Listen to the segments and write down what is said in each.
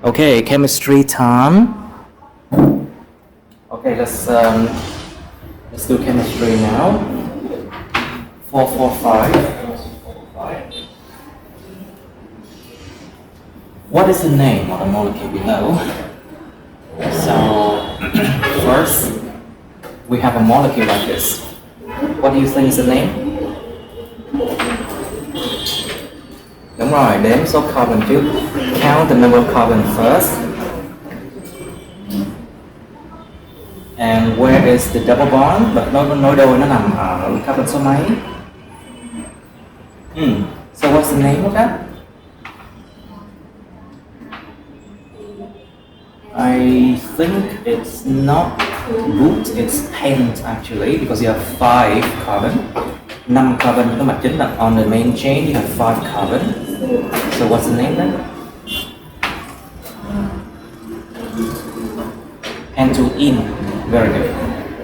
Okay, chemistry time. Okay, let's do chemistry now. 445. What is the name of the molecule below? So first we have a molecule like this. What do you think is the name? Đúng rồi, đếm số carbon trước. Count the number of carbon first. And where is the double bond? But nối đôi nó nằm ở carbon số mấy? So what's the name of that? I think it's not root, it's pent actually, because you have 5 carbon. 5 carbon cái mặt chính là on the main chain, you have 5 carbon. So what's the name then? Pentoene. Very good.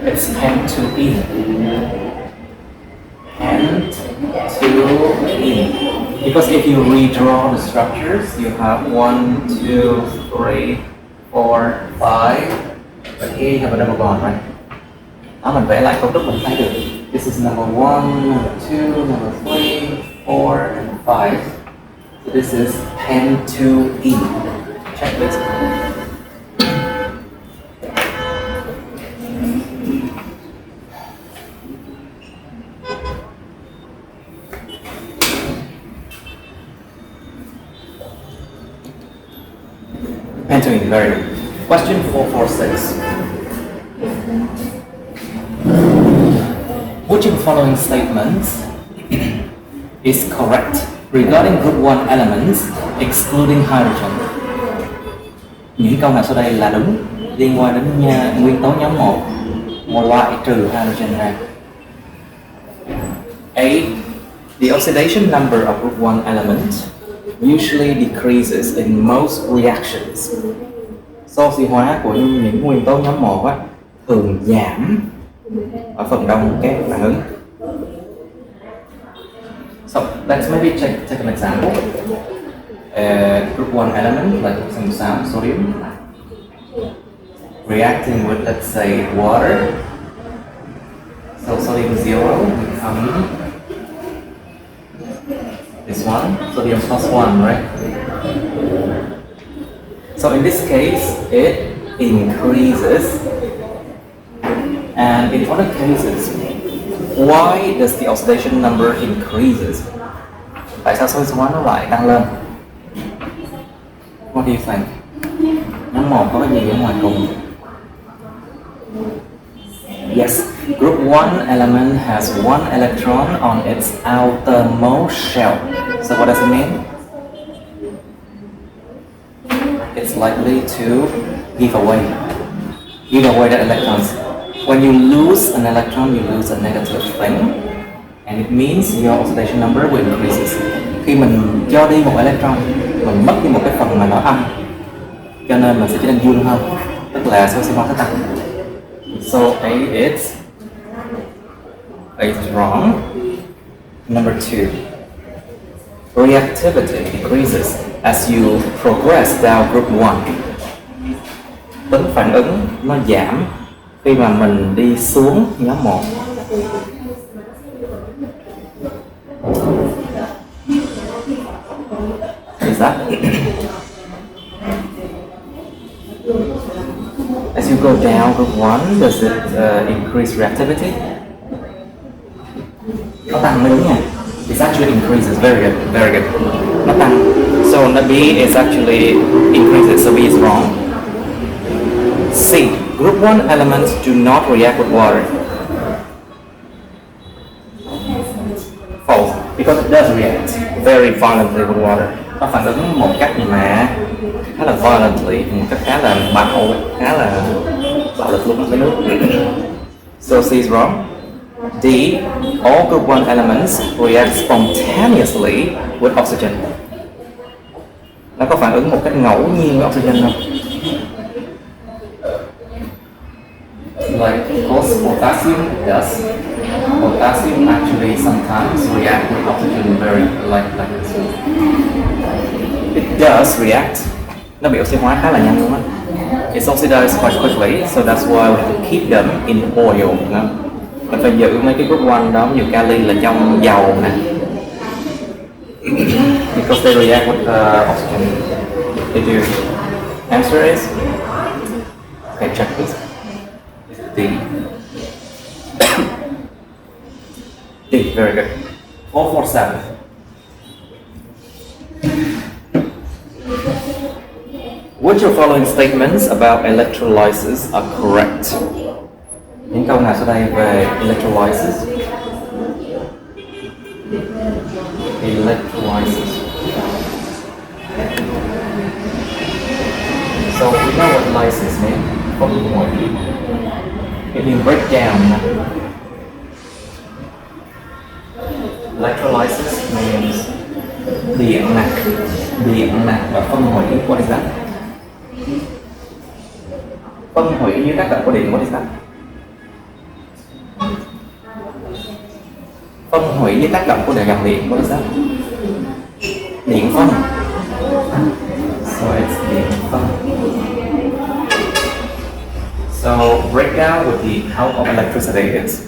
It's pentoene. Pentoene. Because if you redraw the structures, you have 1, 2, 3, 4, 5. But here you have a double bond, right? Mình vẽ lại cấu trúc mình thấy được. This is number 1, number 2, number 3, 4, and 5. So this is pentoene. Check this. Pentoene, very good. Question 446. Which of the following statements is correct regarding group 1 elements excluding hydrogen? Những câu nào sau đây là đúng liên quan đến nguyên tố nhóm 1 loại trừ hydrogen ra? A. The oxidation number of group 1 element usually decreases in most reactions. Số oxy hóa của những nguyên tố nhóm 1 thường giảm ở phần đông các phản ứng. So let's maybe take an example. Group 1 element, like some sodium, reacting with, let's say, water. So sodium 0 become this one, sodium plus 1, right? So in this case, it increases. And in other cases, why does the oxidation number increases? Tại sao số oxy hóa nó lại tăng lên? What do you think? Nhóm 1 có cái gì ở ngoài cùng? Yes, group 1 element has 1 electron on its outermost shell. So what does it mean? It's likely to give away the electrons. When you lose an electron, you lose a negative thing, and it means your oxidation number will increase. Khi mình cho đi một electron, mình mất đi một cái phần mà nó âm, cho nên mình sẽ trở nên dương hơn, tức là số oxy hóa sẽ tăng. So A is wrong. Number 2, reactivity decreases as you progress down group 1. Tính phản ứng nó giảm khi mà mình đi xuống nhóm 1. Is that? As you go down group 1, does it increase reactivity? Nó tăng lên nha. It actually increases. Very good, very good. Nó tăng. So the B is actually increases, so B is wrong. C. Group 1 elements do not react with water. False, because it does react very violently with water. Nó phản ứng một cách mà khá là violently, một cách khá là bạo lực luôn với nước. So C is wrong. D. All group 1 elements react spontaneously with oxygen. Nó có phản ứng một cách ngẫu nhiên với oxygen không? Like potassium does. Potassium actually sometimes react with oxygen very like this. It does react nó bị oxy hóa khá là nhanh luôn á. It's oxidized quite quickly, so that's why we have to keep them in oil. Mình phải giữ mấy cái group 1 đó, ví dụ kali là trong dầu nè. Because they react with oxygen. They do. Answer is? Okay, check this. D. D, very good. 447. Which of following statements about electrolysis are correct? Những câu nào sau đây về electrolysis? Electrolysis. So we know what lysis means. It means break down. Electrolysis means điện nạc và phân hủy. What is that? Phân hủy dưới tác động của điện. What is that? Phân hủy dưới tác động của dòng điện. What is that? Điện phân. So it's điện phân. So breakdown with the help of electricity is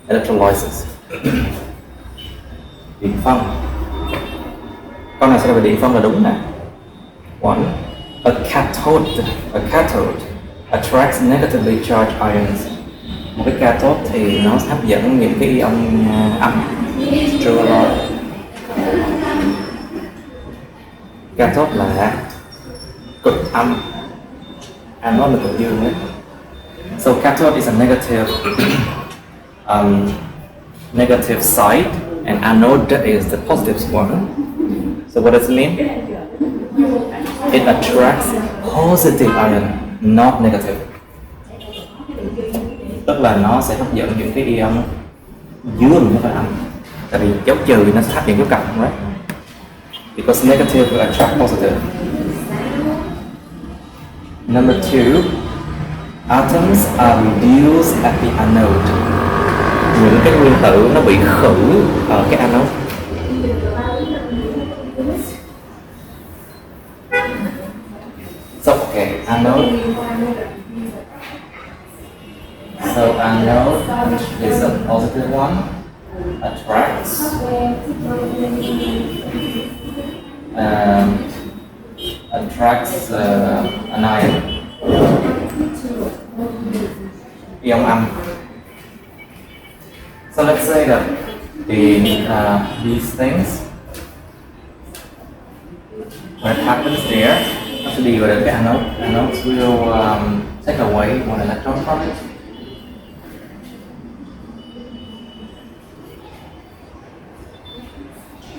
electrolysis. Điện phân. Câu này sẽ là về điện phân là đúng nè. One, a cathode attracts negatively charged ions. Một cái cathode thì nó hấp dẫn những cái ion âm. Cathode là cực âm, anode là cực dương ấy. So cathode is a negative side, and anode is the positive one. So what does it mean? It attracts positive ion, not negative. Tức là nó sẽ hấp dẫn những cái ion dương không phải âm. Tại vì dấu trừ nó sẽ hấp dẫn dấu cộng, right? Because negative will attract positive. Number 2, atoms are reduced at the anode. Những cái nguyên tử nó bị khử ở cái anode. So okay, anode. So anode is a positive one, attracts an ion, ion âm. So let's say that these things, when it happens there, actually with the anodes will take away one electron from it.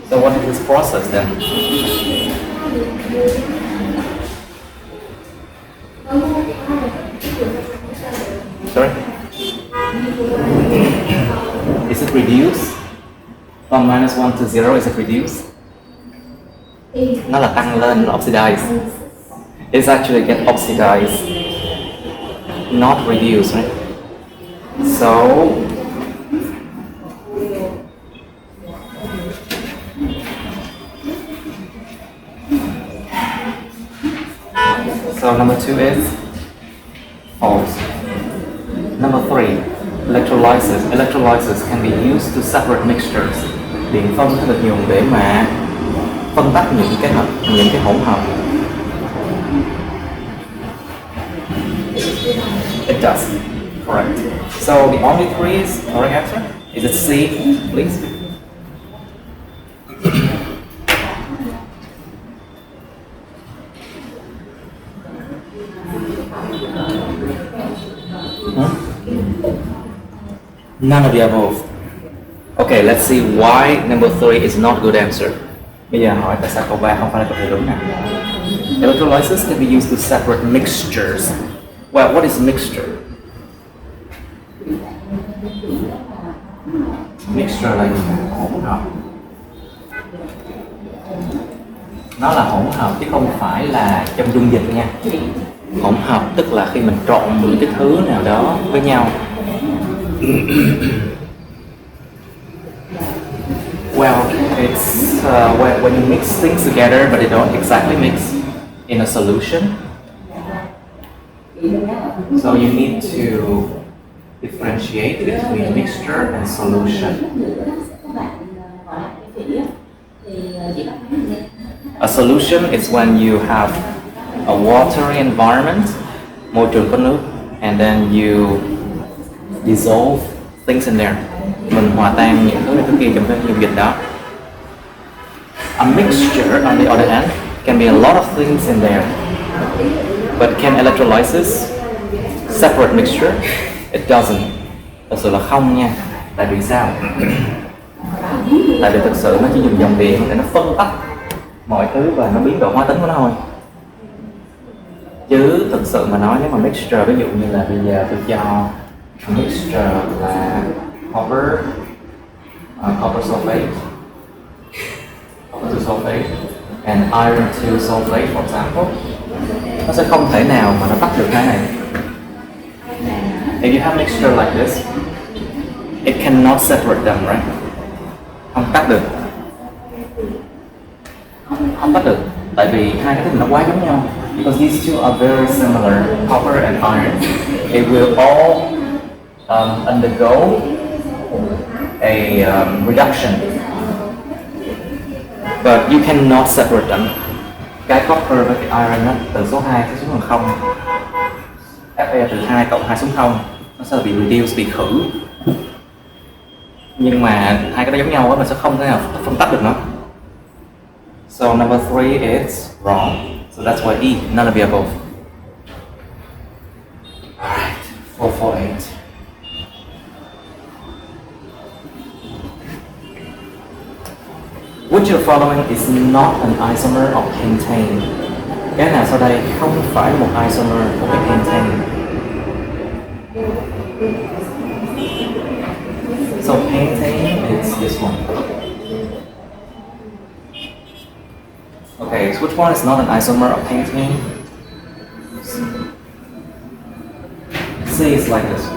So what is this process then? Sorry? Is it reduced? From -1 to 0, is it reduced? Nó là tăng lên, oxidize. It's actually get oxidized, not reduced, right? So number 2 is false. Number 3, electrolysis. Electrolysis can be used to separate mixtures. Điện phân có được dùng để mà phân tách những cái hỗn hợp. It does. Correct. So the only 3 is correct answer. Is it C, please? None of the above. Okay, let's see why number 3 is not good answer. Bây giờ hỏi tại sao câu 3 không phải là câu trả đúng nè. Electrolysis can be used to separate mixtures. Well, what is mixture? Mixture là gì? Hỗn hợp. Nó là hỗn hợp chứ không phải là trong dung dịch nha. Hỗn hợp tức là khi mình trộn những cái thứ nào đó với nhau. Well, it's when you mix things together but they don't exactly mix. in a solution. So you need to differentiate between mixture and solution. A solution is when you have a watery environment, môi trường có nước, and then you dissolve things in there. Mình hòa tan những thứ này thứ kia trong cái dung dịch đó. A mixture, on the other hand, can be a lot of things in there. But can electrolysis separate mixture? It doesn't. Thật sự là không nha. Tại vì sao? Tại vì thực sự nó chỉ dùng dòng điện để nó phân tách mọi thứ và nó biến độ hóa tính của nó thôi. Chứ thực sự mà nói nếu mà mixture, ví dụ như là bây giờ tôi cho mixture là copper sulfate and iron 2 sulfate for example, nó sẽ không thể nào mà nó tách được cái này. If you have mixture like this, it cannot separate them, right? Không tách được. Không tách được. Tại vì hai cái thứ nó quá giống nhau. Because these two are very similar, copper and iron. It will all undergo a reduction. But you cannot separate them. Cái copper với cái iron đó, từ số 2 xuống bằng 0. Fe từ 2 cộng 2 xuống 0, nó sẽ bị reduce, bị khử. Nhưng mà hai cái đó giống nhau á, mình sẽ không thể nào phân tách được nó. So number 3 is wrong. So that's why E, none of the above. Alright, 448. Which of the following is not an isomer of pentane? Cái nào sau đây không phải là một isomer của cái pentane? So pentane is this one. Okay, so which one is not an isomer of pentane? C is like this.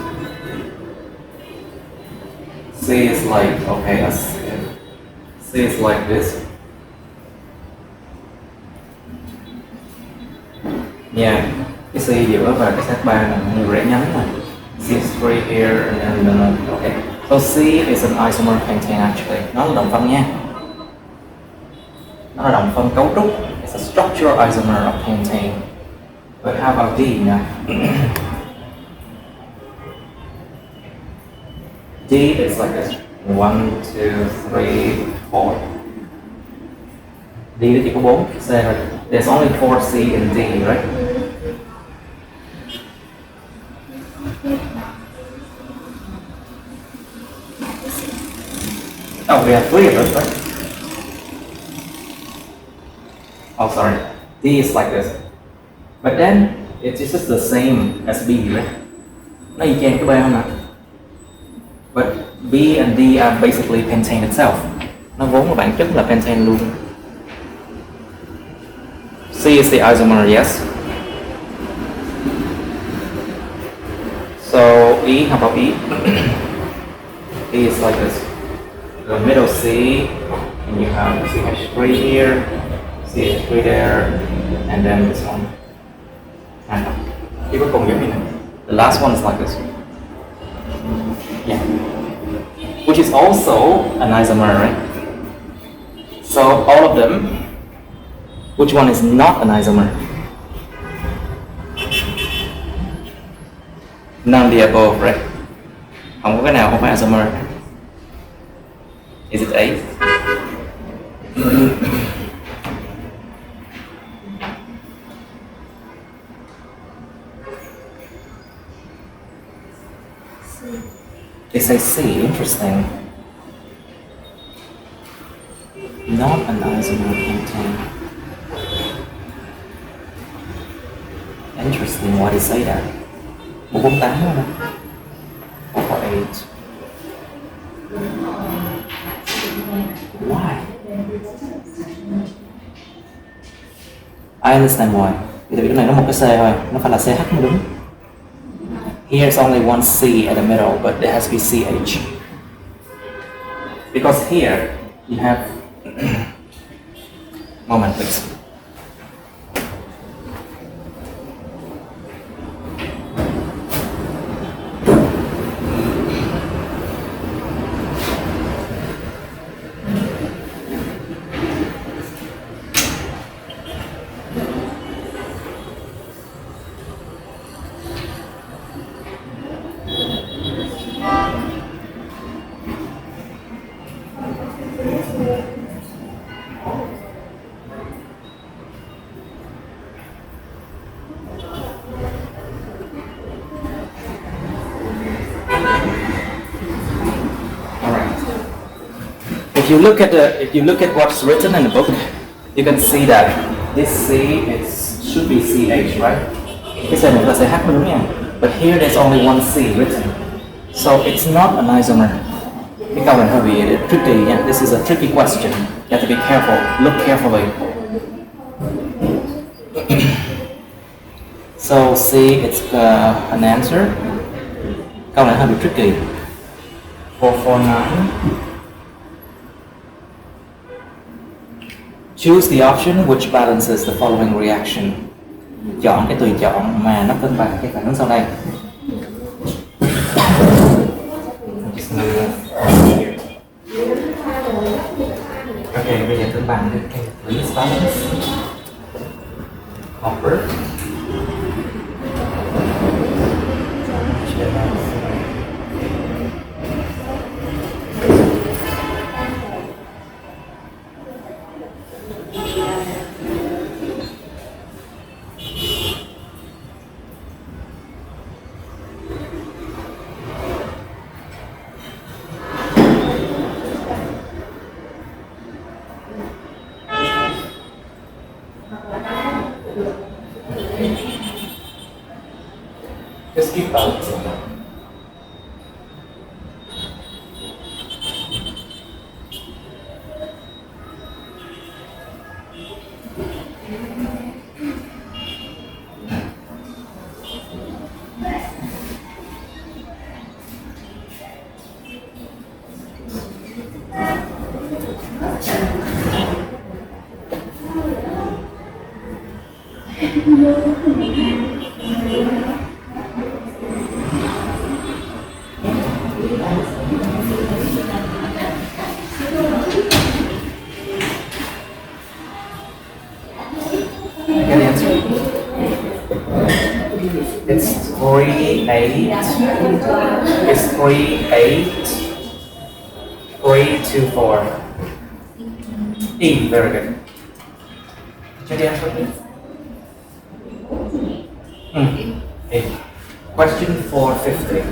C is like, okay, C is like this. Yeah, cái C giữa và cái set 3 là nhiều rẽ nhánh này. C is 3 here and then okay. So C is an isomer of pentane actually. Nó là đồng phân nha. Nó là đồng phân cấu trúc. It's a structural isomer of pentane. But how about D now? D is like this. 1, 2, 3, 4. D nó chỉ có 4 C thôi. There's only 4 C in D, right? Oh, we have 3 of them, right? Oh, sorry. D is like this. But then, it's just the same as B, right? Nó y chang cái B không ạ? But B and D are basically pentane itself. Nó vốn là bản chất là pentane luôn. C is the isomer, yes. So E, how about E? E is like this. The middle C, and you have CH3 here, CH3 there, and then this one. And cái cuối cùng giống như này. The last one is like this. Yeah. Which is also an isomer, right? So all of them, which one is not an isomer? None of the above, right? Không có cái nào không phải isomer. Is it A? They say C, interesting. Not an isomer of pentane. Interesting, why do you say that? 448 không? 448. Why? I understand why. Vì cái này nó một cái C thôi, nó phải là CH mới đúng. Here's only one C at the middle, but there has to be CH. Because here you have moment please. if you look at what's written in the book, you can see that this C should be CH, right? Cái C này là CH đúng nha. But here there's only one C written, so it's not an isomer. Cái câu này hơi bị tricky nha. This is a tricky question. You have to be careful. Look carefully. So C, it's an answer. Câu này hơi bị tricky. 449. Choose the option which balances the following reaction. Chọn cái tùy chọn mà nó cân bằng cái phản ứng sau đây. Okay, bây giờ cân bằng cái please balance. Copper. Just keep balancing. Get the answer. It's 3-8. It's 3-8. 3-2-4. E, very good. Get the answer, please. E. Question 450.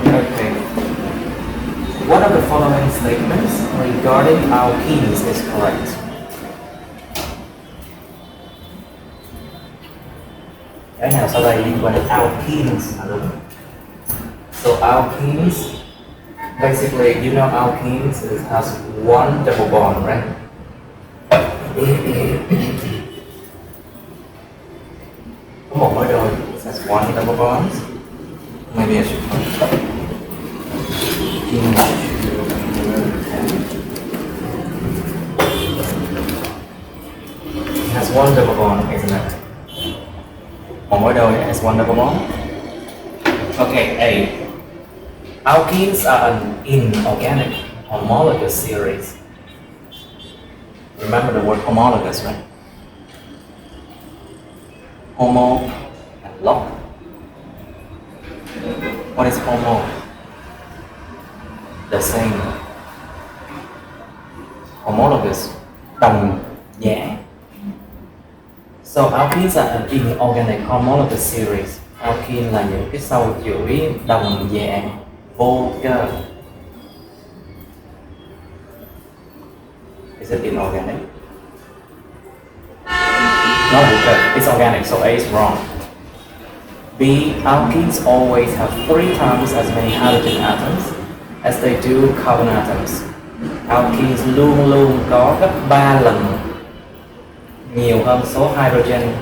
Okay. One of the following statements regarding alkenes is correct. Cái nào sau đây liên quan đến alkenes là đúng. So alkenes, basically, you know alkenes has one double bond, right? Có một mối đôi, it has one double bond. Maybe I should It has one double bond, isn't it? Một mối đôi has one double bond. Okay, A. Alkenes are an inorganic homologous series. Remember the word homologous, right? Homo and log. What is homo? The same. Homologous, đồng dạng. So alkenes are an inorganic homologous series. Alkene là những cái sâu chuỗi đồng dạng vô cơ. Is it inorganic? No, it's organic, so A is wrong. B. Alkenes always have 3 times as many hydrogen atoms as they do carbon atoms. Alkenes luôn luôn có gấp 3 lần nhiều hơn số hydrogen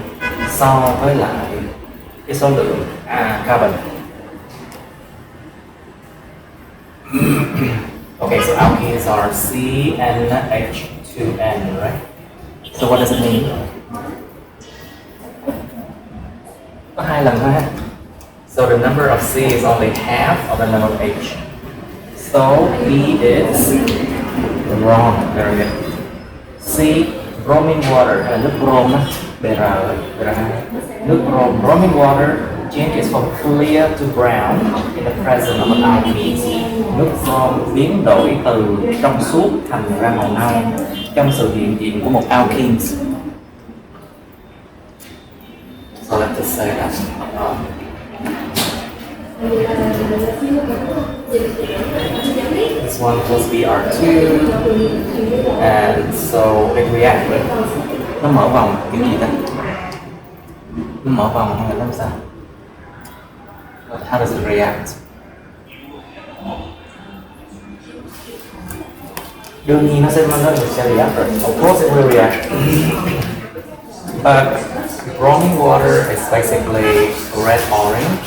so với lại cái số lượng carbon. Okay, so alkenes are CnH2n, right? So what does it mean? Có 2 lần thôi ha. So the number of C is only half of the number of H. So B is wrong. Very good. C. Bromine water là nước brom á, BR. Nước bromine water changes from clear to brown in the presence of an alkene. Nước brom biến đổi từ trong suốt thành ra màu nâu trong sự hiện diện của một alkene. So let's just say that. This one plus Br2, and so it reacts with. Nó mở vòng kiểu gì ta? Nó mở vòng hay là làm sao? How does it react? Đương nhiên nó sẽ react rồi. Of course it will react. But bromine water is basically red orange.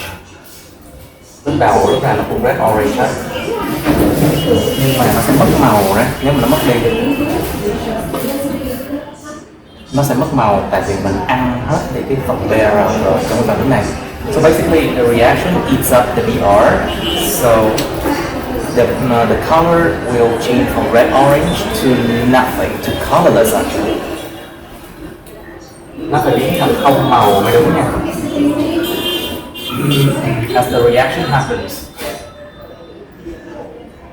Lúc nào nó cũng red orange hết. Nhưng mà nó sẽ mất màu đấy, nếu mà nó mất đi nó sẽ mất màu tại vì mình ăn hết những cái phần Br rồi trong cái phản ứng này. So basically the reaction eats up the Br, so the color will change from red orange to nothing, to colorless actually. Nó phải biến thành không màu mới đúng nha. As the reaction happens,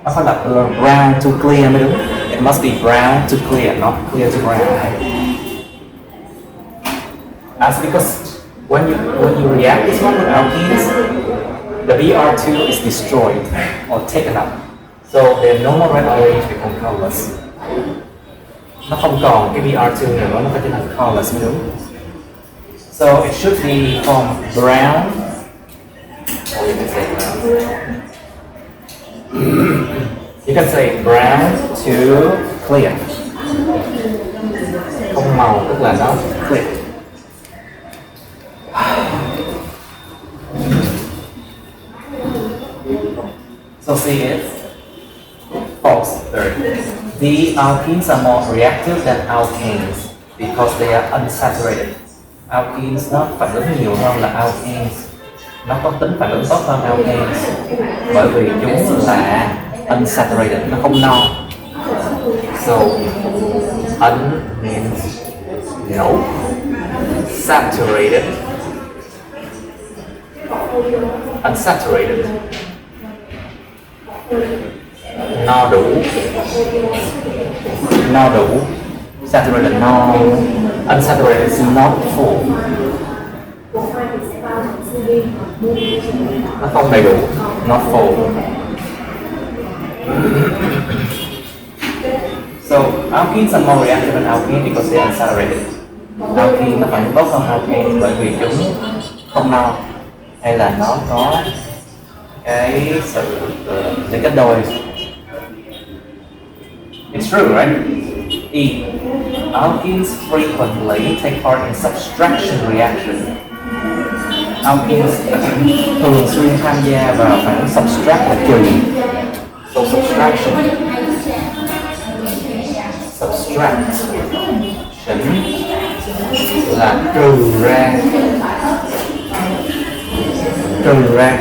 nó phải là brown to clear mới đúng. It must be brown to clear, not clear to brown. That's because when you react this one with alkenes, the Br2 is destroyed or taken up, so the normal red orange become colorless. Nó không còn cái Br2 nữa, nó phải trở thành colorless mới đúng. So it should be from brown, or you can say brown. You can say brown to clear. Không màu tức là nó clear. So C is false. Third, the alkenes are more reactive than alkanes because they are unsaturated. Alkenes nó phản ứng nhiều hơn là alkanes. Nó có tính phản ứng tốt hơn alkanes bởi vì chúng là unsaturated, nó không no. So un means no, saturated, unsaturated, no đủ, saturated no, unsaturated is not full. Nó không đầy đủ, not full. So alkenes are more reactive than alkenes because they are unsaturated. Alkene nó phản ứng tốt hơn alkane bởi vì chúng không no, hay là nó có cái sự để cách đôi. It's true, right? E. Alkenes frequently take part in subtraction reaction. Alkenes thường xuyên tham gia vào phản ứng subtract là trừ. So subtraction là trừ ra,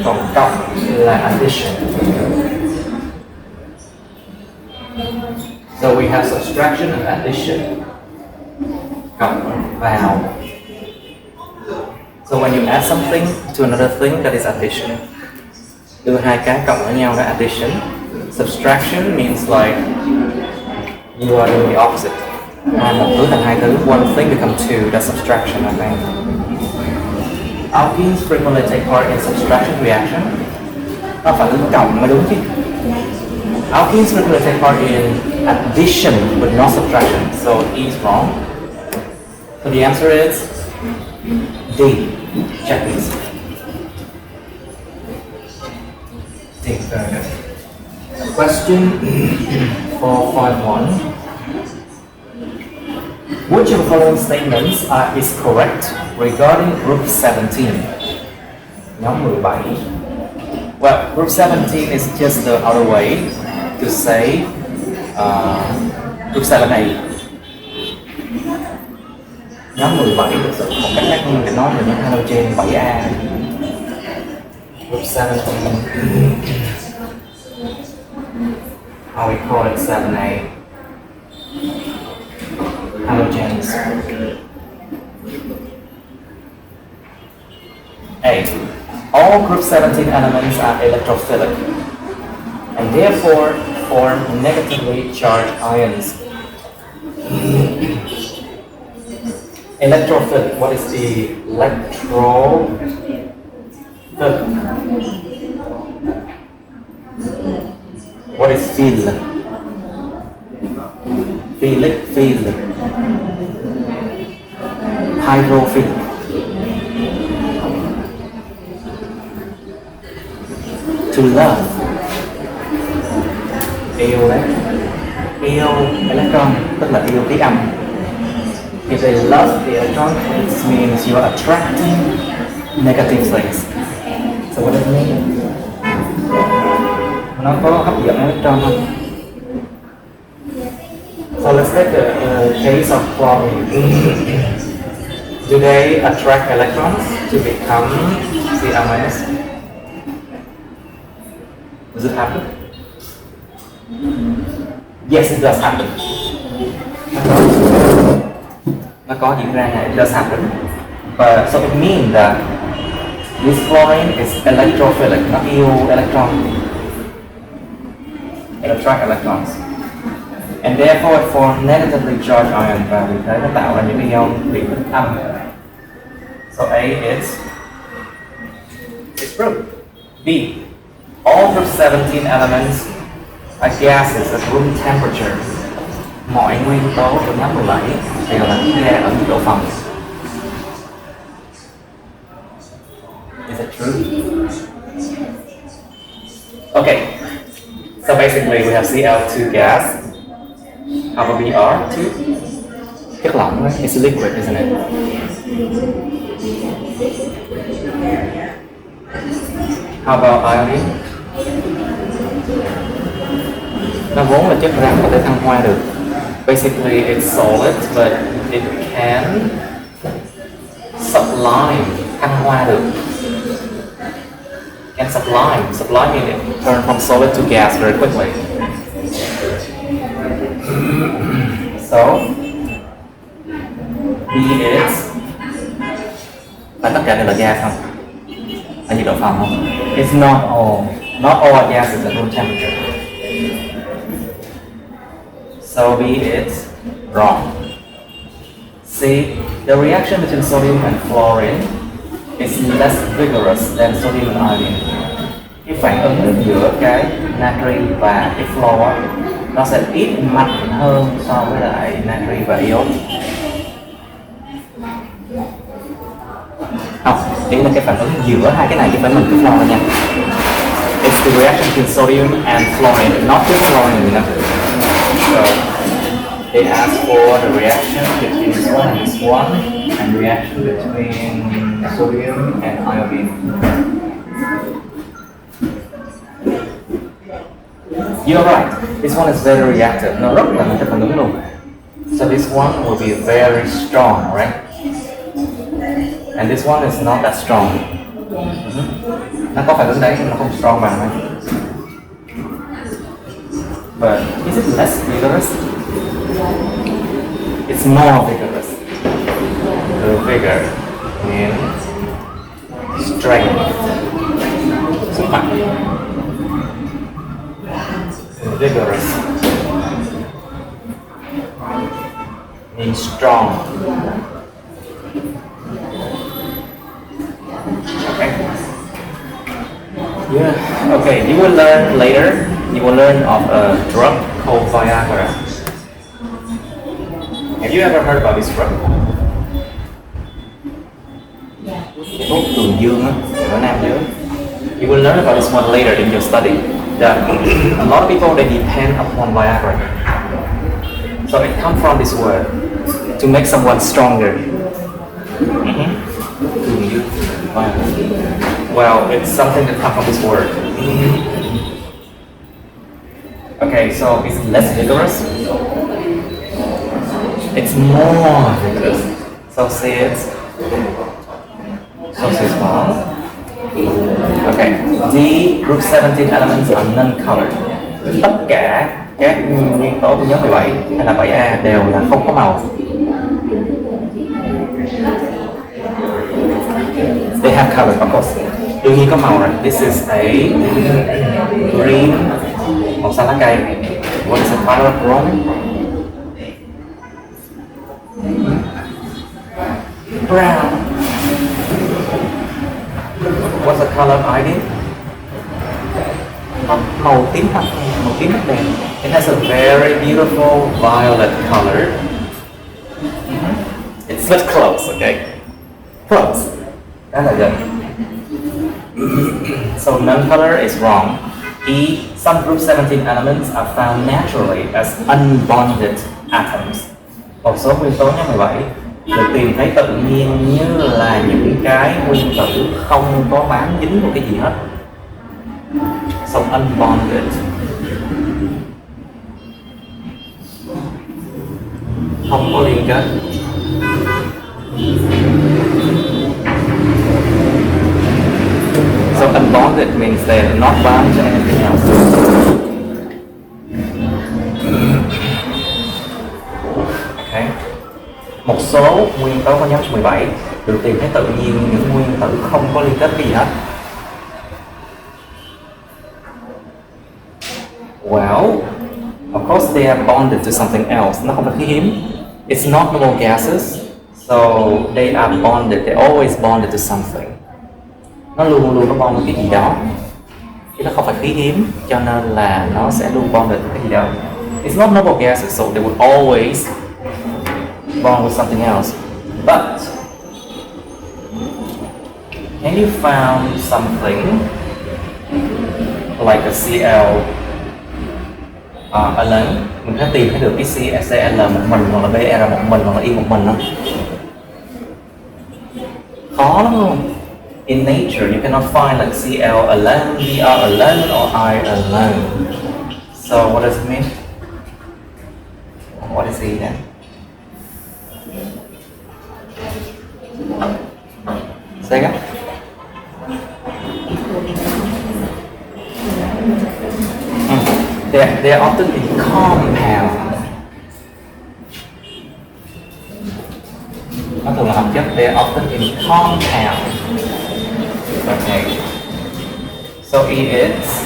còn cộng là addition. So we have subtraction and addition. Cộng vào. So when you add something to another thing, that is addition. Đưa hai cái cộng với nhau là addition. Subtraction means like you are doing the opposite. Một thứ thành hai thứ, one thing become two, that's subtraction, I think. Alkenes frequently take part in subtraction reaction. Nó phải ứng cộng mới đúng chứ. Alkenes frequently take part in addition but not subtraction, so E is wrong. So the answer is D. Check this. D. Very good. Question 451. Which of the following statements is correct regarding group 17? Nhóm 17. Well, group 17 is just the other way to say group 7A. Nhóm 17 thực sự một cách khác hơn để nói về những halogen 7A. Group 17. How we call it 7A. Halogens. A. All group 17 elements are electrophilic and therefore form negatively charged ions. Electrophilic. What is the electrophilic? What is phil? Phil. Hydrophilic. To love. Yêu đấy. Yêu electron tức là yêu cái âm. If they love the electron, it means you are attracting negative things. So what does it mean? Nó có hấp dẫn electron không? So let's take the case of chlorine. Do they attract electrons to become Cl-? Does it happen? Yes, it does happen. Nó có diễn ra này, it does happen. But so it means that this chlorine is electrophilic, nó yêu electron. It attracts electrons. And therefore it forms negatively charged ion và vì thế nó tạo ra những ion bị âm. So A is true. B, all group 17 elements are gases at room temperature. Mọi nguyên tố của nhóm 17 đều là ga ở nhiệt độ phòng. Is it true? Okay. So basically we have Cl2 gas. How about Br2? Chất lỏng, right? It's liquid, isn't it? How about iodine? Nó vốn là chất rắn có thể thăng hoa được. Basically it's solid, but it can sublime, thăng hoa được. Can sublime meaning it turn from solid to gas very quickly. So B is và tất cả đều là gas không? Ở nhiệt độ phòng không? It's not all gases at room temperature. So B is wrong. C, the reaction between sodium and fluorine is less vigorous than sodium and iodine. Cái phản ứng giữa cái natri và cái fluor nó sẽ ít mạnh hơn so với lại natri và iốt. Không, ý là cái phản ứng giữa hai cái này chứ phải mình cái fluor nha. It's the reaction between sodium and fluorine, not just fluorine, you know. So they ask for the reaction between this one and this one, and reaction between sodium and iodine. You're right. This one is very reactive. Nó rất là cái phản ứng luôn. So this one will be very strong, right? And this one is not that strong. Nó có phản ứng đấy nhưng nó không strong bằng đấy. But is it less vigorous? It's more vigorous. The vigor in strength. Sức mạnh. Vigorous means strong. Okay. Yeah. Okay. You will learn later. You will learn of a drug called Viagra. Have you ever heard about this drug? Thuốc cường dương á, ở nam giới. You will learn about this one later in your study. That a lot of people they depend upon Viagra. So it comes from this word to make someone stronger. Well, it's something that comes from this word. Okay, so it's less vigorous. It's more vigorous. So say it's small. Okay, D, group 17 elements are non-colored. Tất cả các nguyên tố của nhóm 17 hay là 7A đều là không có màu. They have color, of course. Đương nhiên có màu rồi. This is a green, màu xanh lá cây. What is the color of bromine? Brown. What's the color of iodine? Màu tím hoặc màu It has a very beautiful violet color. It's but close, okay? Close. That's good. So non-color is wrong. E, some group 17 elements are found naturally as unbonded atoms. Một số nguyên tố nhóm 17 được tìm thấy tự nhiên như là những cái nguyên tử không có bám dính một cái gì hết. So unbonded. Không có liên kết. So unbonded means they're not bound to anything else. Okay. Một số nguyên tố có nhóm 17 được tìm thấy tự nhiên những nguyên tử không có liên kết cái gì hết. Well, of course they are bonded to something else. Nó không phải khí hiếm. It's not normal gases, so they are bonded. They always bonded to something. Nó luôn có bond với cái gì đó. Chứ nó không phải khí hiếm, cho nên là nó sẽ luôn bonded với cái gì đó. It's not normal gases, so they would always bond with something else. But can you found something like a Cl alone? Mình có tìm thấy được cái CL một mình, hoặc là Br một mình, hoặc là Y một mình không? Khó lắm không? In nature, you cannot find like Cl alone, Br alone, or I alone. So what does it mean? What is E then? Say again? They are often in compound. Nó thường là hợp chất. They are often in compound. Okay. So E is.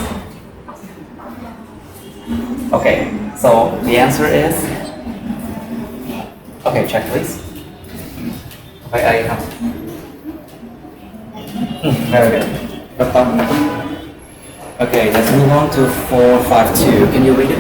Okay. So the answer is. Okay, check please. Okay, A không? Very good. Okay, let's move on to 452. Can you read it?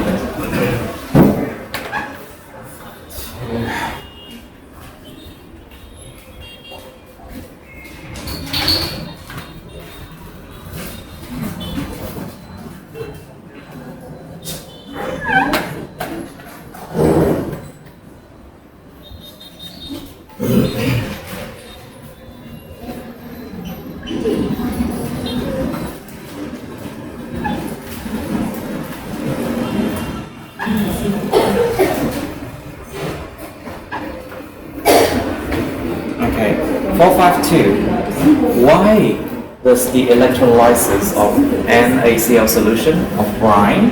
Okay, 452. Why does the electrolysis of NaCl solution of brine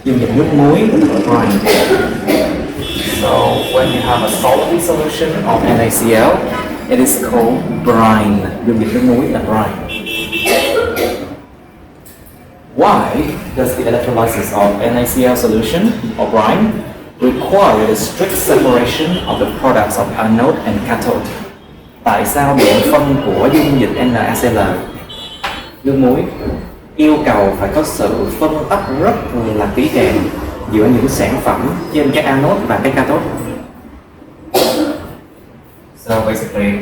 dùng dịch nước muối brine? So when you have a solid solution of NaCl, it is called brine. Dùng dịch nước muối là brine. Why does the electrolysis of NaCl solution or brine require the strict separation of the products of anode and cathode? Tại sao biện phân của dung dịch NaCl, nước muối, yêu cầu phải có sự phân tách rất là kỹ càng giữa những sản phẩm trên cái anode và cái cathode? So basically,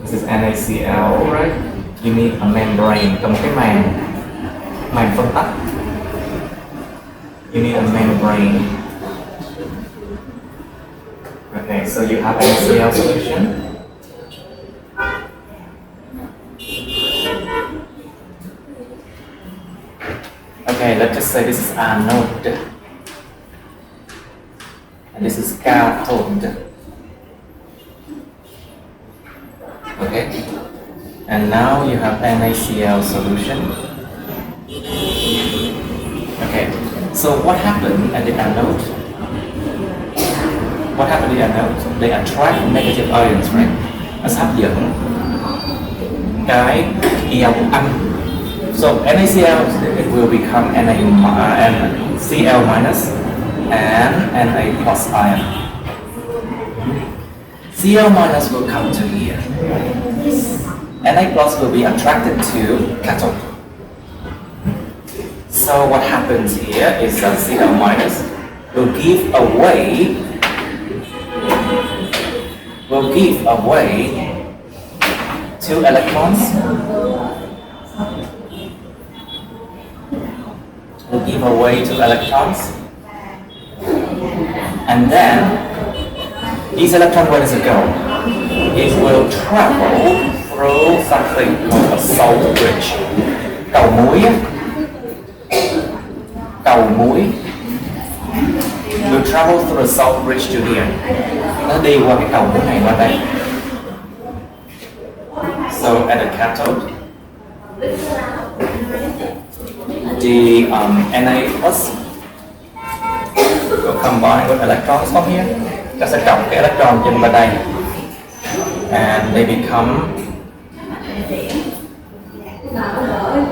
this is NaCl, right? You need a membrane, một cái màng phân tách. You need a membrane. Okay, so you have NaCl solution. Okay, let's just say this is anode. And this is cathode. Okay, and now you have NaCl solution. Okay, so what happened at the anode? What happened at the anode? They attract negative ions, right? Nó hấp dẫn cái ion âm. So NaCl, it will become Cl minus and Na plus ion. Cl minus will come to here. Na plus will be attracted to cathode. So what happens here is that Cl minus will give away two electrons. Will give away two electrons, and then these electrons, where does it go? It will travel through something called a salt bridge. Cầu muối will travel through a salt bridge to here. Nó đi qua cái cầu muối này qua đây. So at the cathode, the Na plus will combine with electrons from here. Nó sẽ cộng cái electron trên bên đây, and they become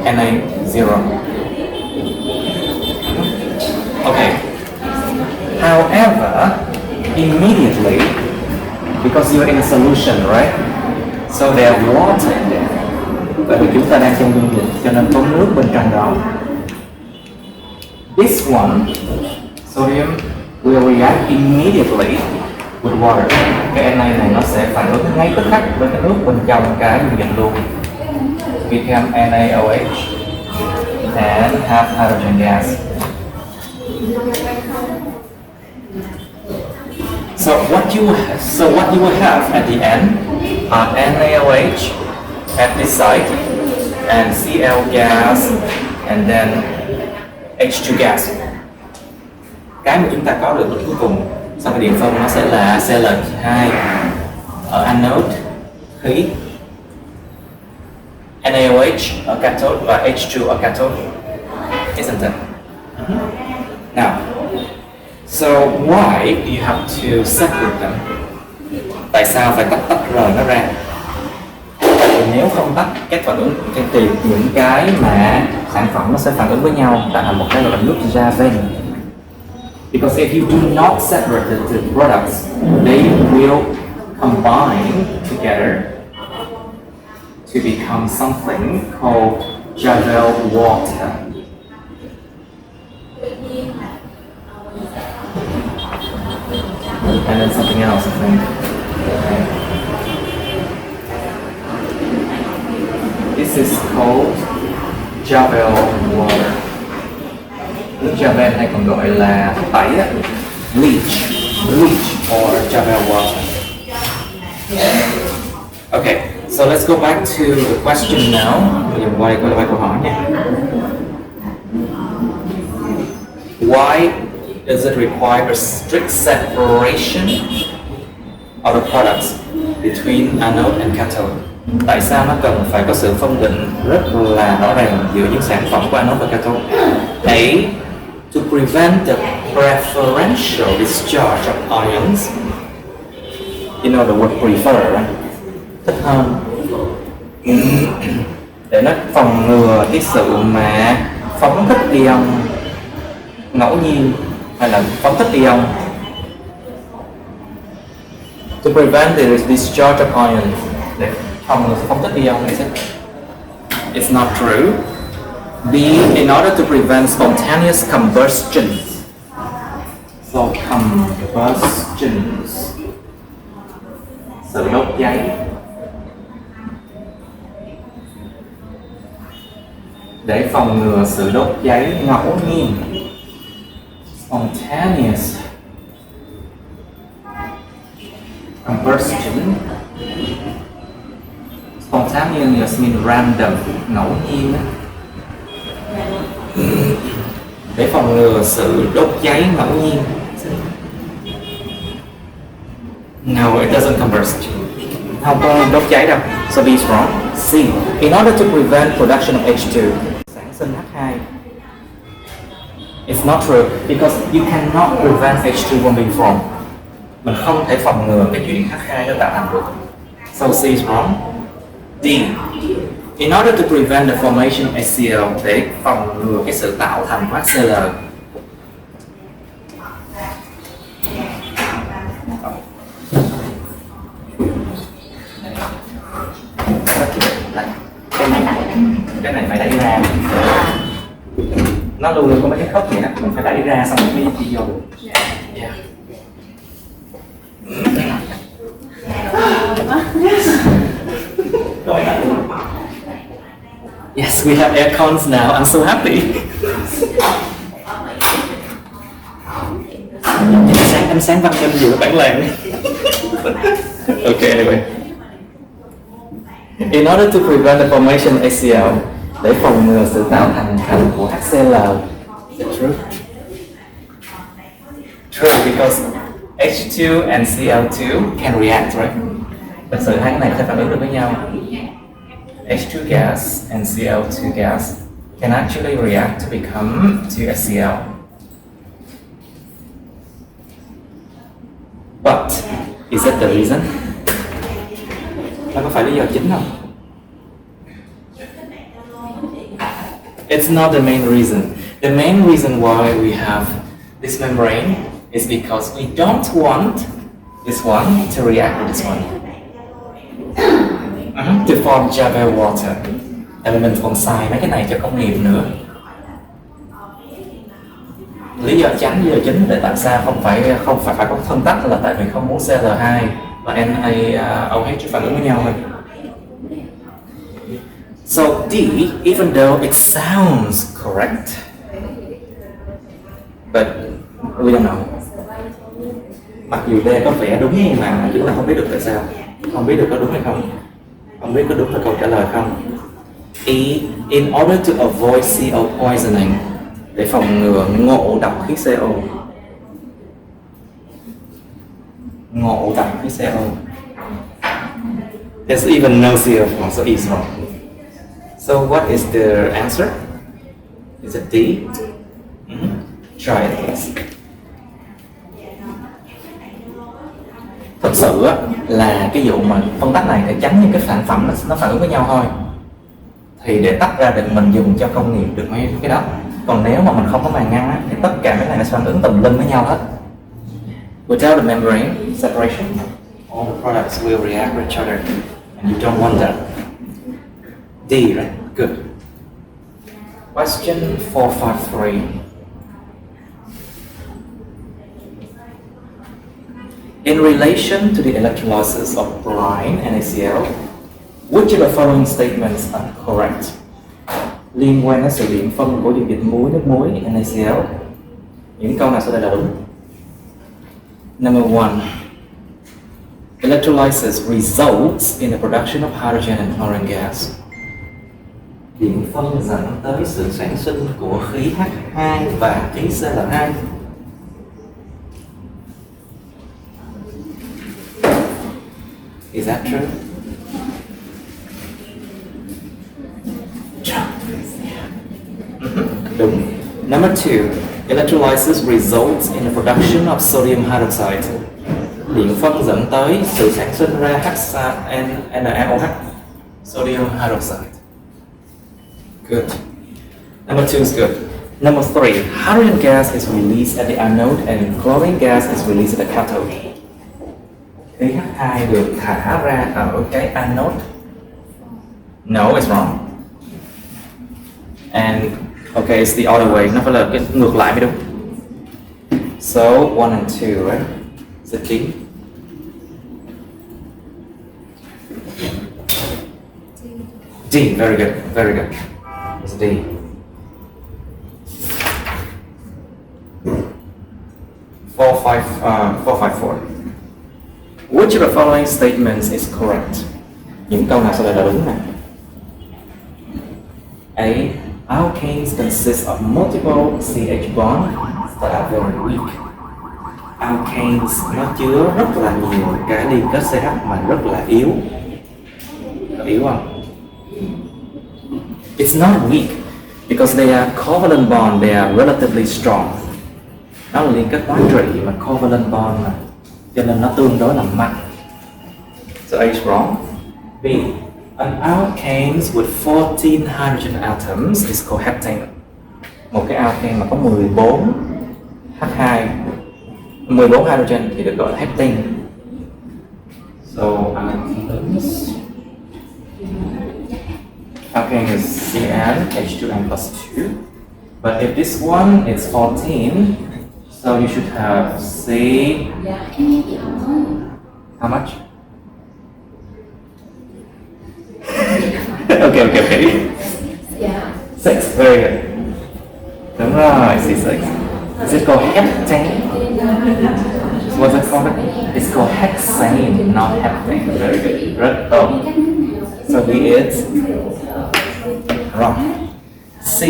Na0. Okay. However, immediately, because you're in a solution, right? So there's water in there. Bởi vì chúng ta đang trong dung dịch, cho nên có nước bên trong đó. This one, sodium, will react immediately with water. Cái Na này nó sẽ phản ứng ngay tức khắc với cái nước bên trong cái dung dịch luôn. Become NaOH and have hydrogen gas. So what you will have at the end are NaOH at this site and Cl gas and then H2 gas. Cái mà chúng ta có được cuối cùng sau cái điện phân nó sẽ là Cl2 ở anode, khí, NaOH ở cathode và H2 ở cathode, isn't it? Now, so why do you have to separate them? Tại sao phải tách rời nó ra? Tại vì nếu không tách các phản ứng thì những cái mà sản phẩm nó sẽ phản ứng với nhau tạo thành một cái gọi là nước Javan. Because if you do not separate the two products, they will combine together to become something called Javel water. And then something else, I think. This is called Javel water. Nước Javel hay còn gọi là tẩy, bleach or Javel water. Okay, so let's go back to the question now. Bây giờ quay lại câu hỏi nha. Why does it require a strict separation of the products between anode and cathode? Tại sao nó cần phải có sự phân định rất là rõ ràng giữa những sản phẩm của anode và cathode? A. To prevent the preferential discharge of ions. You know the word prefer, right? Thích hơn. Để nó phòng ngừa cái sự mà phóng thích ion ngẫu nhiên hay là phóng thích ion. To prevent the discharge of ions, để phòng ngừa phóng thích ion này. It's not true. B. In order to prevent spontaneous combustions. So combustions, sự đốt cháy. Để phòng ngừa sự đốt cháy ngẫu nhiên, spontaneous combustion. Spontaneous means random, ngẫu nhiên. Để phòng ngừa sự đốt cháy ngẫu nhiên. No, it doesn't combust. Không có đốt cháy đâu. So B is wrong. C. In order to prevent production of H2, sản sinh H2. It's not true because you cannot prevent H2 from being formed. Mình không thể phòng ngừa cái chuyện H2 nó tạo thành được. So C is wrong. D. In order to prevent the formation of HCl, để phòng ngừa cái sự tạo thành của HCl. Cái này phải đẩy ra. nó luôn luôn có mấy cái khớp vậy đó, mình phải đẩy ra xong mới đi vô được. Yeah. Yes, we have air cons now. I'm so happy. Em sáng văn cho em vừa bản làng. Okay, anyway. In order to prevent the formation HCl, để phòng ngừa sự tạo thành của HCl. Is it true? True, because H2 and Cl2 can react, right? Thật sự hai cái này có thể phản ứng được với nhau. H2 gas and Cl2 gas can actually react to become 2HCl. But is that the reason? Nó có phải lý do chính không? It's not the main reason. The main reason why we have this membrane is because we don't want this one to react with this one. To form Java water. Tại vì mình còn xài mấy cái này cho công nghiệp nữa. Lý do chính để tại sao không phải có phân tách là tại vì không muốn Cl2 và NaOH phản ứng với nhau thôi. So D, even though it sounds correct, but we don't know. Mặc dù D có vẻ đúng nhưng mà chúng ta không biết được tại sao, không biết được có đúng hay không, không biết có đúng là câu trả lời không. E, in order to avoid CO poisoning, để phòng ngừa ngộ độc khí CO. Ngộ độc khí CO. There's even no CO form, so E is wrong. So what is the answer? Is it D? Try it, please. Thật sự là cái vụ mà phân tách này để tránh những cái sản phẩm nó phản ứng với nhau thôi. Thì để tách ra được mình dùng cho công nghiệp được mấy cái đó. Còn nếu mà mình không có màng ngăn á, thì tất cả cái này nó sẽ phản ứng tùm lum với nhau hết. Without the membrane separation, all the products will react with each other, and you don't want that. D, right? Good. Question 453. In relation to the electrolysis of brine and HCl, which of the following statements are correct? Liên quan đến sự điện phân của dung dịch muối, nước muối NaCl. Những câu nào sau đây là đúng? Number 1. Electrolysis results in the production of hydrogen and chlorine gas. Điện phân dẫn tới sự sản sinh của khí H2 và khí Cl2. Is that true? Đúng. Number 2. Electrolysis results in the production of sodium hydroxide. Điện phân dẫn tới sự sản sinh ra NaOH, sodium hydroxide. Good. Number 2 is good. Number 3. Hydrogen gas is released at the anode and chlorine gas is released at the cathode. Khí H2 được thả ra ở cái anode. No, it's wrong. And okay, it's the other way. Nó phải là cái ngược lại mới đúng. So 1 and 2, right? Is it D? D. Very good. Very good. It's D. Four, five, four. Which of the following statements is correct? Những câu nào sau đây là đúng nè? A. Alkanes consist of multiple CH bonds that are very weak. Alkanes nó chứa rất là nhiều cái liên kết CH mà rất là yếu. Có yếu không? It's not weak because they are covalent bond, they are relatively strong. Nó là liên kết hóa trị mà covalent bond mà, cho nên nó tương đối là mạnh. So A is wrong. B. An alkanes with 14 hydrogen atoms is called heptane. Một cái alkane mà có 14 H2, 14 hydrogen thì được gọi là heptane. So alkane is CN, H2N plus 2. But if this one is 14, so you should have C. How much? Okay. 6, very good. Đúng rồi, C6. Is it called heptane? What's it called? It's called hexane, not heptane. Very good. Rất tốt. So D is wrong. C.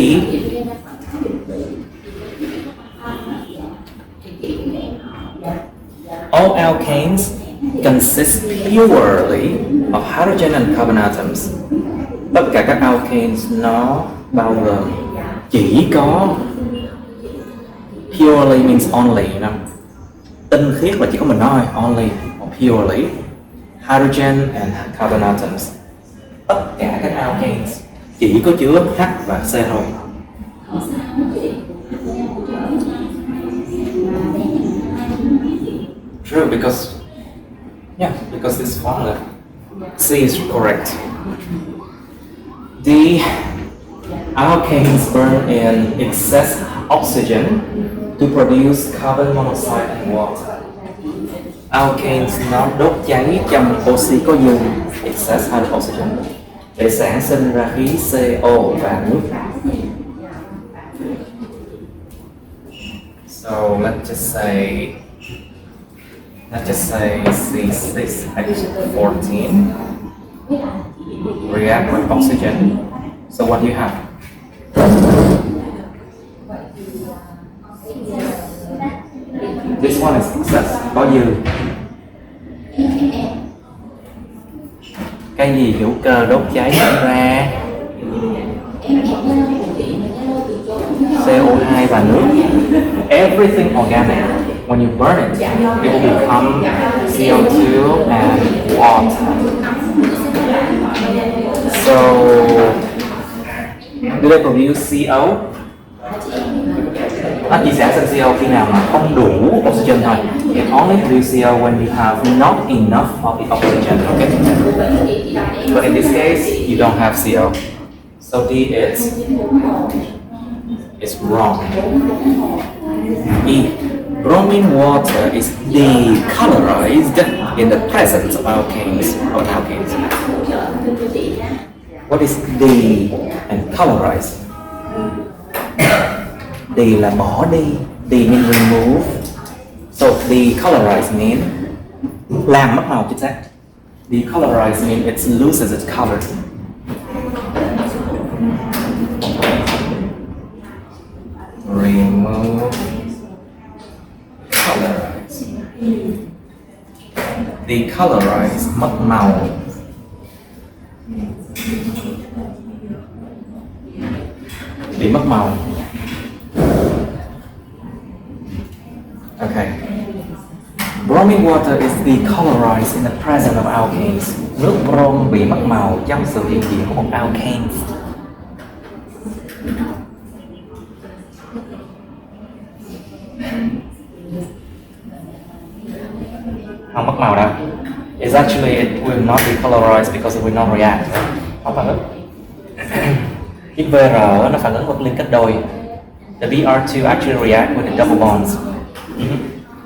All alkanes consist purely of hydrogen and carbon atoms. Tất cả các alkanes nó bao gồm chỉ có, purely means only, tinh khiết là chỉ có mình nói only, purely hydrogen and carbon atoms. Tất cả các alkanes chỉ có chứa H và C thôi. True, because this formula C is correct. The alkanes burn in excess oxygen to produce carbon monoxide and water. Alkanes nó đốt cháy trong oxy có dư, excess oxygen, để sản sinh ra khí CO và nước. So let's just say C6H14 react with oxygen. So what do you have? This one is excess. Có dư. Cái gì hữu cơ đốt cháy ra? CO2 và nước. Everything organic, when you burn it, it will become CO2 and water. So, do they produce CO? Nó chỉ sản sinh CO khi nào mà không đủ oxygen thôi. It only produce CO when you have not enough of the oxygen. Okay. But in this case, you don't have CO. So D is wrong. E. Bromine water is decolorized in the presence of alkanes. What is de and colorize? De là bỏ đi, de mean remove. So decolorize mean làm mất màu chính xác. Decolorize mean it loses its color. Remove, colorize. Decolorize, mất màu. Bị mất màu. Okay. Bromine water is decolorized in the presence of alkanes. Nước brom bị mất màu trong sự hiện diện của một alkanes. Không mất màu đâu. It's actually, it will not be colorized because it will not react. Không phản ứng. Cái VR nó phản ứng vật liên kết đôi. The Br2 actually react with the double bonds.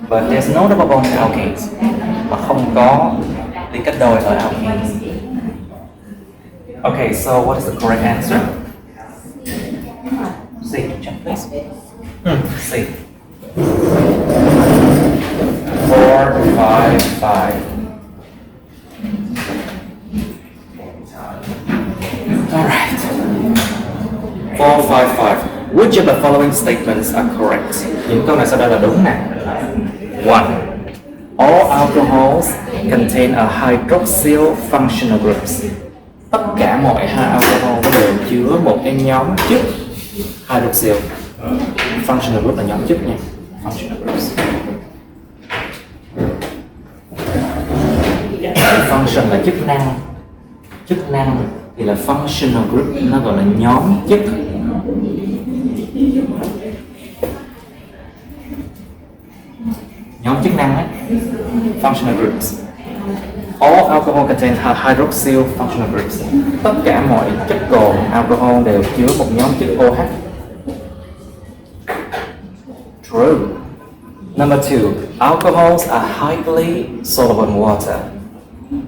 But there's no double bond in alkanes. Và không có liên kết đôi ở alkanes. Okay, so what is the correct answer? C, check please. C. 4, 5, 5. Alright. 4, 5, 5. Which of the following statements are correct? Những câu này sau đây là đúng nè. 1. All alcohols contain a hydroxyl functional groups. Tất cả mọi alcohol đều chứa một cái nhóm chất hydroxyl. Functional group là nhóm chất nha. Functional groups. Function là chức năng. Chức năng thì là functional group, nó gọi là nhóm chất. Nhóm chức năng ấy. Functional groups. All alcohol contain hydroxyl functional groups. Tất cả mọi chất cồn alcohol đều chứa một nhóm chất OH. True. Number 2, alcohols are highly soluble in water.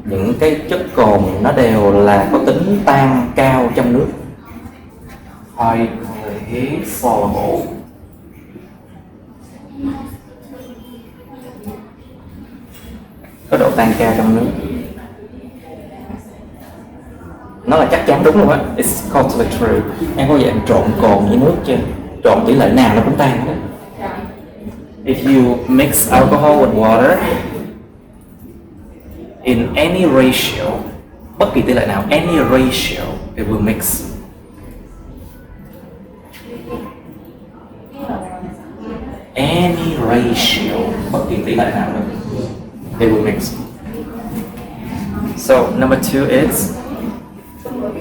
Những cái chất cồn nó đều là có tính tan cao trong nước. Highly soluble. Có độ tan cao trong nước. Nó là chắc chắn đúng luôn á. It's totally true. Em có dạng trộn cồn với nước chưa? Trộn tỷ lệ nào nó cũng tan hết. If you mix alcohol with water in any ratio, bất kỳ tỷ lệ nào, any ratio, it will mix. Any ratio, bất kỳ tỷ lệ nào, it will mix. So number 2 is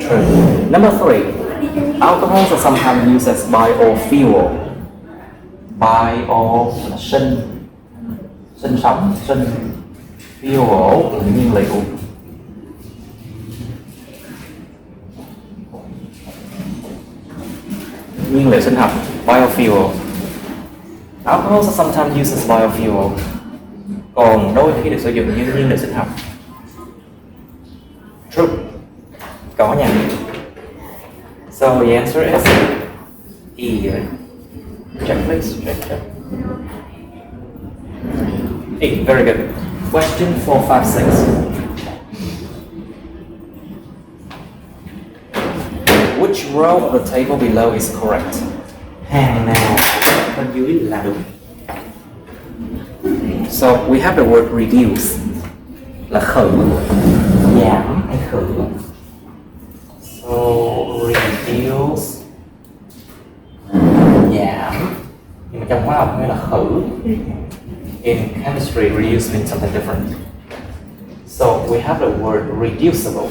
true. Number 3, alcohols are sometimes used as biofuel. Bio là sinh sống, fuel là nhiên liệu. Nhiên liệu sinh học, biofuel. Alcohols are sometimes used as biofuel. Còn đôi khi được sử dụng như nhiên liệu sinh học. True. Có nha. So the answer is E. Check please. Check. E. Very good. Question 4, 5, 6. Which row of the table below is correct? Hàng nào bên dưới là đúng. So we have the word reduce là khử, giảm hay khử. So reduce, giảm, nhưng mà trong hóa học nghĩa là khử. In chemistry, reduce means something different. So we have the word reducible.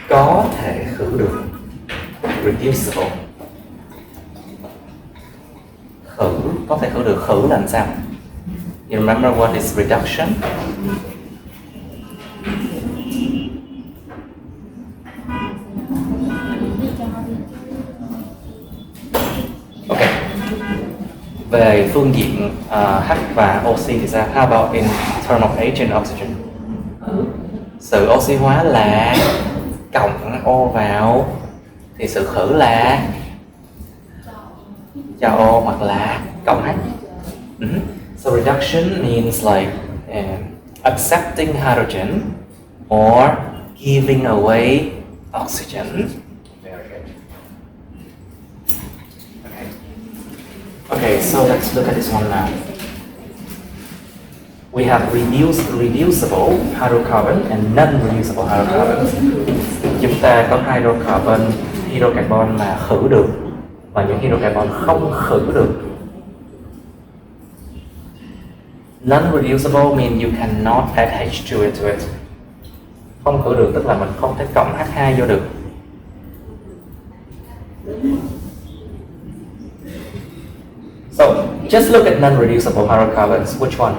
Có thể khử được. Reducible. Khử, có thể khử được. Khử là làm sao? You remember what is reduction? Okay. Về phương diện H và oxy thì sao? How about in terms of H and oxygen? Sự oxy hóa là cộng O vào, thì sự khử là cho O hoặc là cộng H. So reduction means like accepting hydrogen or giving away oxygen. Very good. Okay, so let's look at this one now. We have reducible hydrocarbon and non-reducible hydrocarbons. Chúng ta có hydrocarbon mà khử được và những hydrocarbon không khử được. Non-reducible means you cannot add H2 into it. Không khử được tức là mình không thể cộng H2 vô được. So, just look at non-reducible hydrocarbons. Which one?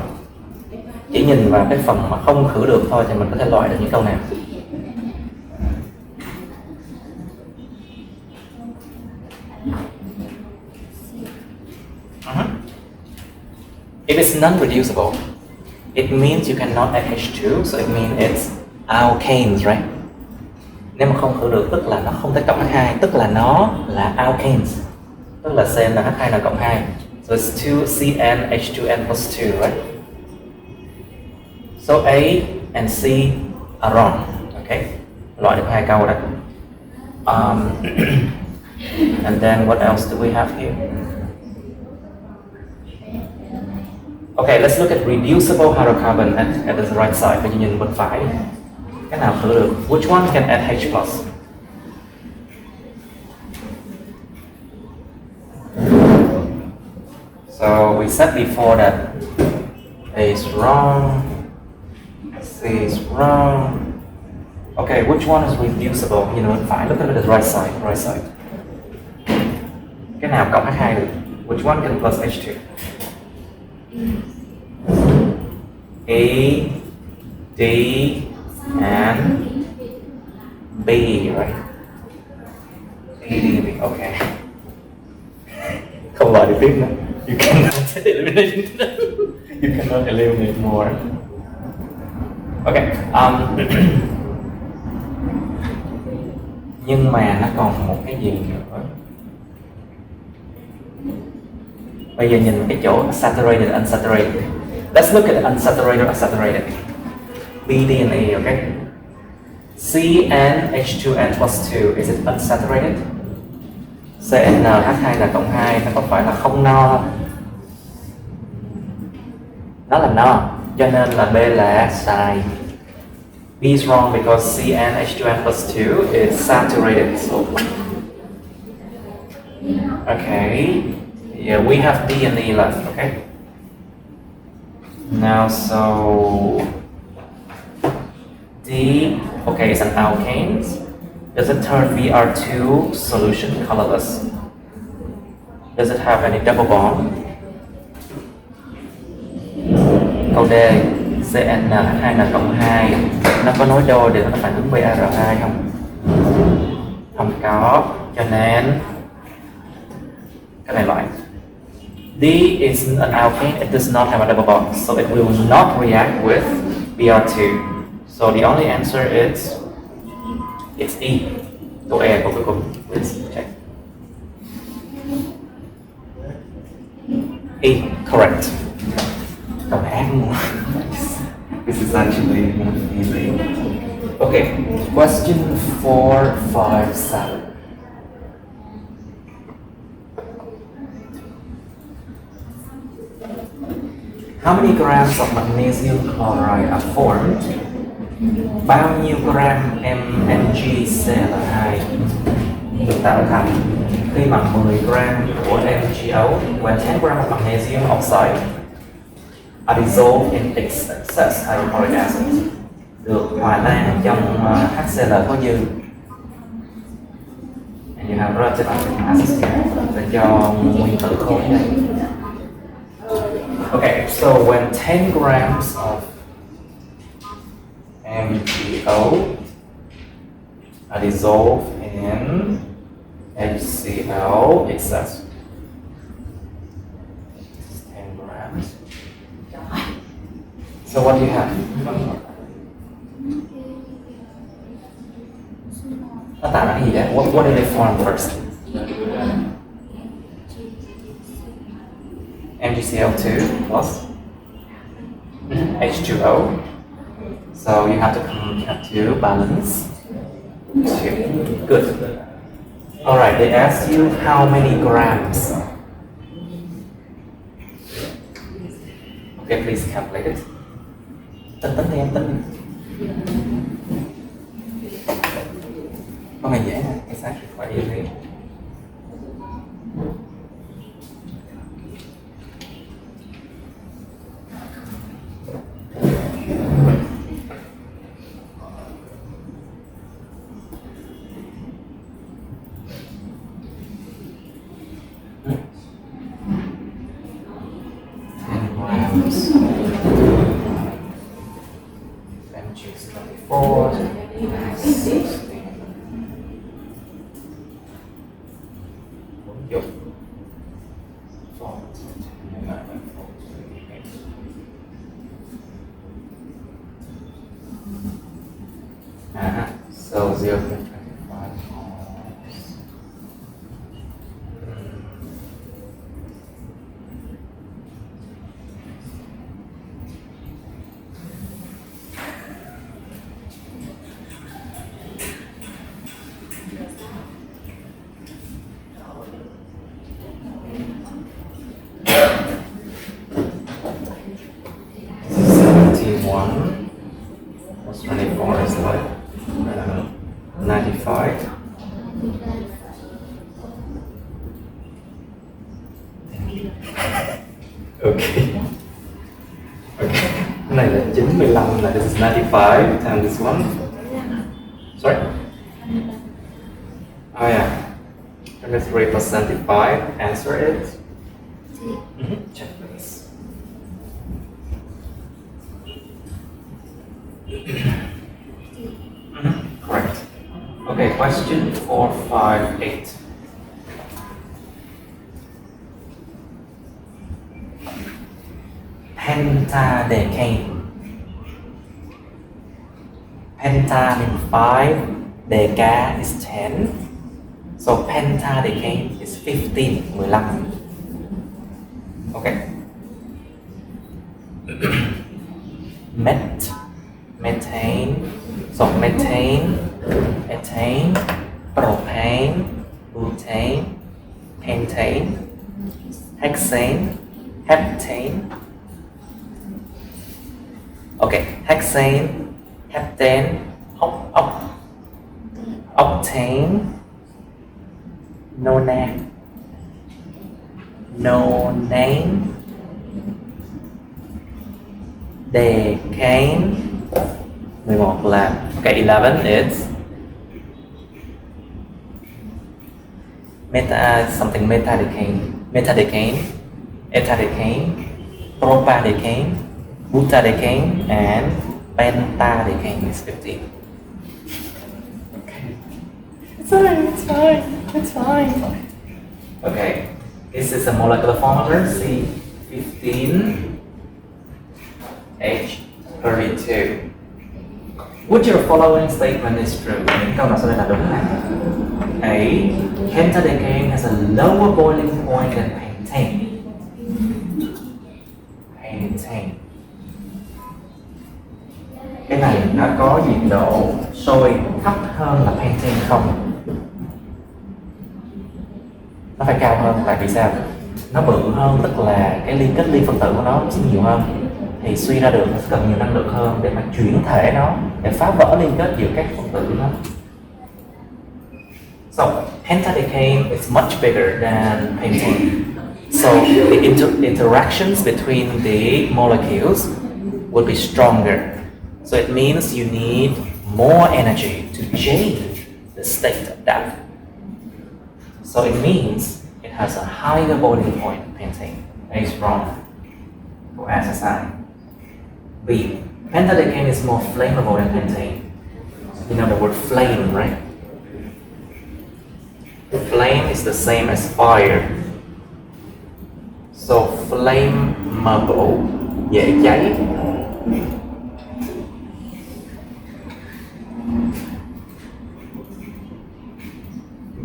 Chỉ nhìn vào cái phần mà không khử được thôi thì mình có thể loại được những câu nào. If it's non-reducible, it means you cannot add H2, so it means it's alkanes, right? Nếu mà không khử được tức là nó không thể cộng H2, tức là nó là alkanes, tức là CN là H2 cộng 2. So it's 2CN H2N plus 2, right? So A and C are wrong. Okay, loại được hai câu đấy. And then what else do we have here? Okay, let's look at reducible hydrocarbon at the right side. Bây giờ nhìn bên phải. Cái nào khử được? Which one can add H plus? So we said before that A is wrong, C is wrong. Okay, which one is reducible? You know, fine. Look at it as right side, right side. Cái nào cộng H2 được? Which one can plus H2? A, D, and B, right? A, D, B. Okay. Không loại được tiếp nữa. You cannot eliminate. You cannot eliminate more. Okay. Nhưng mà nó còn một cái gì nữa. Bây giờ nhìn cái chỗ saturated and unsaturated. Let's look at unsaturated or saturated. BD and A, okay? CnH2n plus 2, is it unsaturated? CnH2n cộng 2, nó có phải là không no không? Nó là no, cho nên là B là sai. B is wrong because CnH2n plus 2 is saturated. So, okay, yeah, we have D and E left, okay? Now, so D, okay, it's an alkane. Does it turn Br2 solution colorless? Does it have any double bond? Câu D, CnH2n cộng 2 nó có nối đôi để nó phản ứng Br2 không? Không có, cho nên cái này loại. D is an alkane, it does not have a double bond, so it will not react with Br2. So the only answer is it's E. Câu E câu cuối cùng. Let's check. E, correct. Câu ác luôn. This is actually easy. Okay, question 457. How many grams of magnesium chloride are formed? Bao nhiêu gram MnGCl2 được tạo thành khi mà 10 gram của MgO when 10 gram of magnesium oxide are dissolved in excess hydrochloric acid, được hòa tan trong HCl có dư. And you have relative acid để cho nguyên tử khối này. Okay, so when 10 grams of MgO are dissolved in HCl excess. 10 grams. So what do you have? Nó tạo ra cái gì đấy? What did they form first? MgCl2 plus H2O. So you have to balance. Good. All right. They asked you how many grams. Okay, please calculate it. Tính đi em tính. Con này dễ nè. It's actually quite easy. MgS24 60. So 0.25 71 plus 24 is like 95. Okay. Okay. Cái này là 95 là this is 95 and this one. Sorry. Oh yeah. 23 plus 75. Answer it. Check please. Correct. Okay, question 458. pentadecane. Penta means 5, deca is 10. So pentadecane is 15, 15. Okay. Methane. So methane, ethane, propane, butane, pentane, hexane, heptane. Okay, hexane, heptane, octane, nonane, decane. 11 là okay, 11 is metadecane, etadecane, propadecane, butadecane, and pentadecane is 15. Okay. It's fine. Okay, this is a molecular formula C15H32. Which your following statement is true? Những câu nào sau đây là đúng này? A. Pentadecane has a lower boiling point than pentane. Cái này nó có nhiệt độ sôi thấp hơn là pentane không? Nó phải cao hơn, tại vì sao? Nó bự hơn, tức là cái liên kết liên phân tử của nó sẽ nhiều hơn, thì suy ra được nó cần nhiều năng lượng hơn để mà chuyển thể nó, để phá vỡ liên kết giữa các phân tử nó. So pentadecane is much bigger than pentane. So the interactions between the molecules will be stronger. So it means you need more energy to change the state of that. So it means it has a higher boiling point than pentane. A is wrong. Go as a sign. B. Pentadecane is more flammable than pentane. You know the word flame, right? Flame is the same as fire. So flammable, dễ cháy.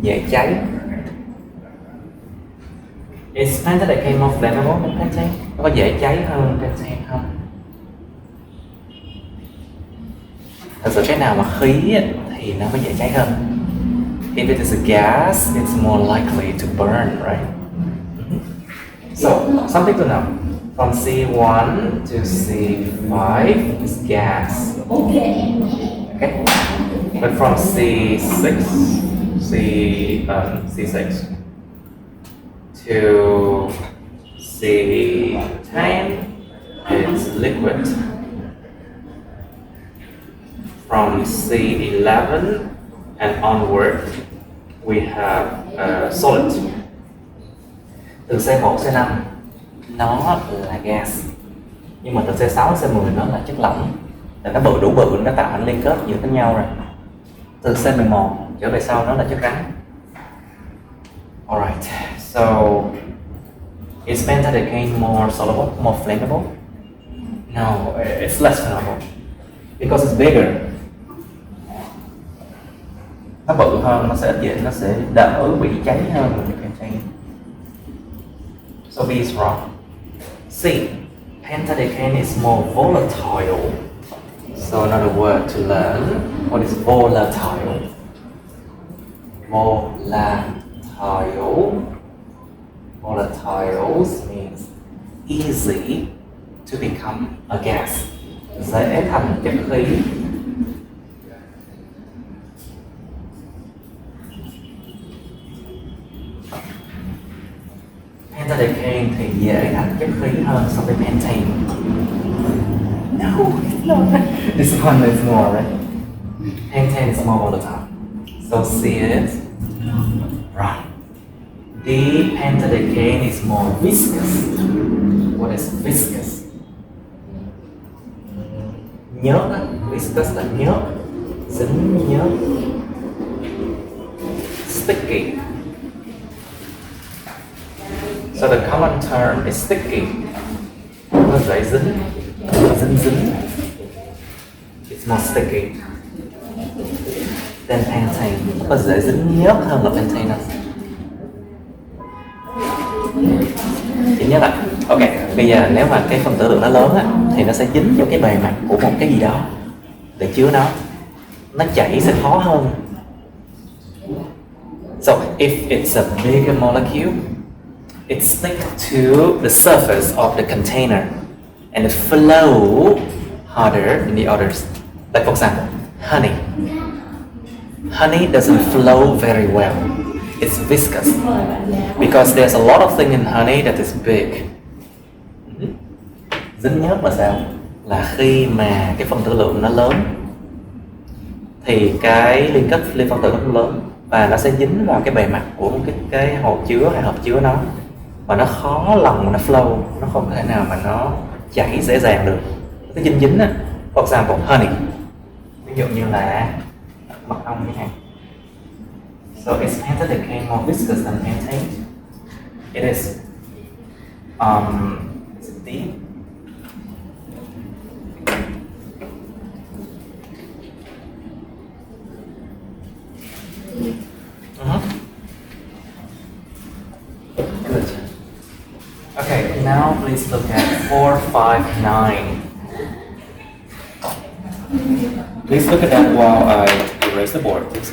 Dễ cháy. Is pentadecane more flammable than pentane? Có dễ cháy hơn pentane không? Thật sự cái nào mà khí ấy, thì nó mới dễ cháy hơn. If it is a gas, it's more likely to burn, right? So, something to know. From C1 to C5 is gas. Okay. But from C6 to C10, it's liquid. From C11 and onward, we have solid. Từ C1, C5 nó là gas, nhưng mà từ C6 đến C10 nó là chất lỏng. Là nó đủ bự, nó tạo thành liên kết giữa với nhau rồi. Từ C11 trở về sau nó là chất rắn. Alright, so is pentadecane more soluble, more flammable? No, it's less flammable because it's bigger. Nó bự hơn, nó sẽ đỡ bị cháy hơn là pentane. So B is wrong. C. Pentadecane is more volatile. So another word to learn. What is volatile? Volatiles means easy to become a gas. Dễ thành chất khí. Pentadecane thì dễ thành chất khí hơn so với pentane. No, it's not. This one is more, right? Pentane is more volatile. So C is wrong. D. Pentadecane is more viscous. What is viscous? Nhớt. Viscous là nhớt, dính nhớt. Sticky. So the common term is sticky. Because giấy dính dính. It's more sticky than pentane. Nó có dễ dính nhớt hơn là pentane. Thứ nhất là ok, bây giờ nếu mà cái phần tử lượng nó lớn á, thì nó sẽ dính vào cái bề mặt của một cái gì đó để chứa nó chảy sẽ khó hơn. So if it's a bigger molecule, it sticks to the surface of the container and it flow harder than the others. Like for example, honey. Honey doesn't flow very well. It's viscous because there's a lot of things in honey that is big. Dính nhớt là sao? Là khi mà cái phần tử lượng nó lớn thì cái liên phân tử nó cũng lớn và nó sẽ dính vào cái bề mặt của một cái hồ chứa hay hộp chứa nó, và nó khó lòng mà nó flow, nó không thể nào mà nó chảy dễ dàng được. Cái dính á, for example honey, ví dụ như là mật ong chẳng hạn. So is pentadecane more viscous than pentane? It is. Is it deep? Good. Okay, now please look at 459. Please look at that while I erase the board, please.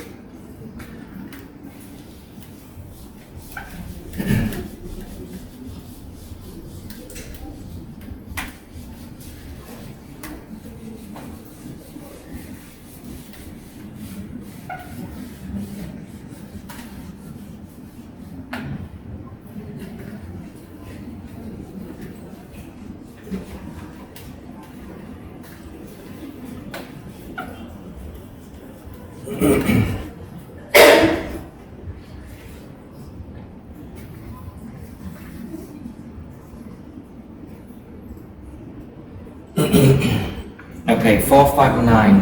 Okay, 459.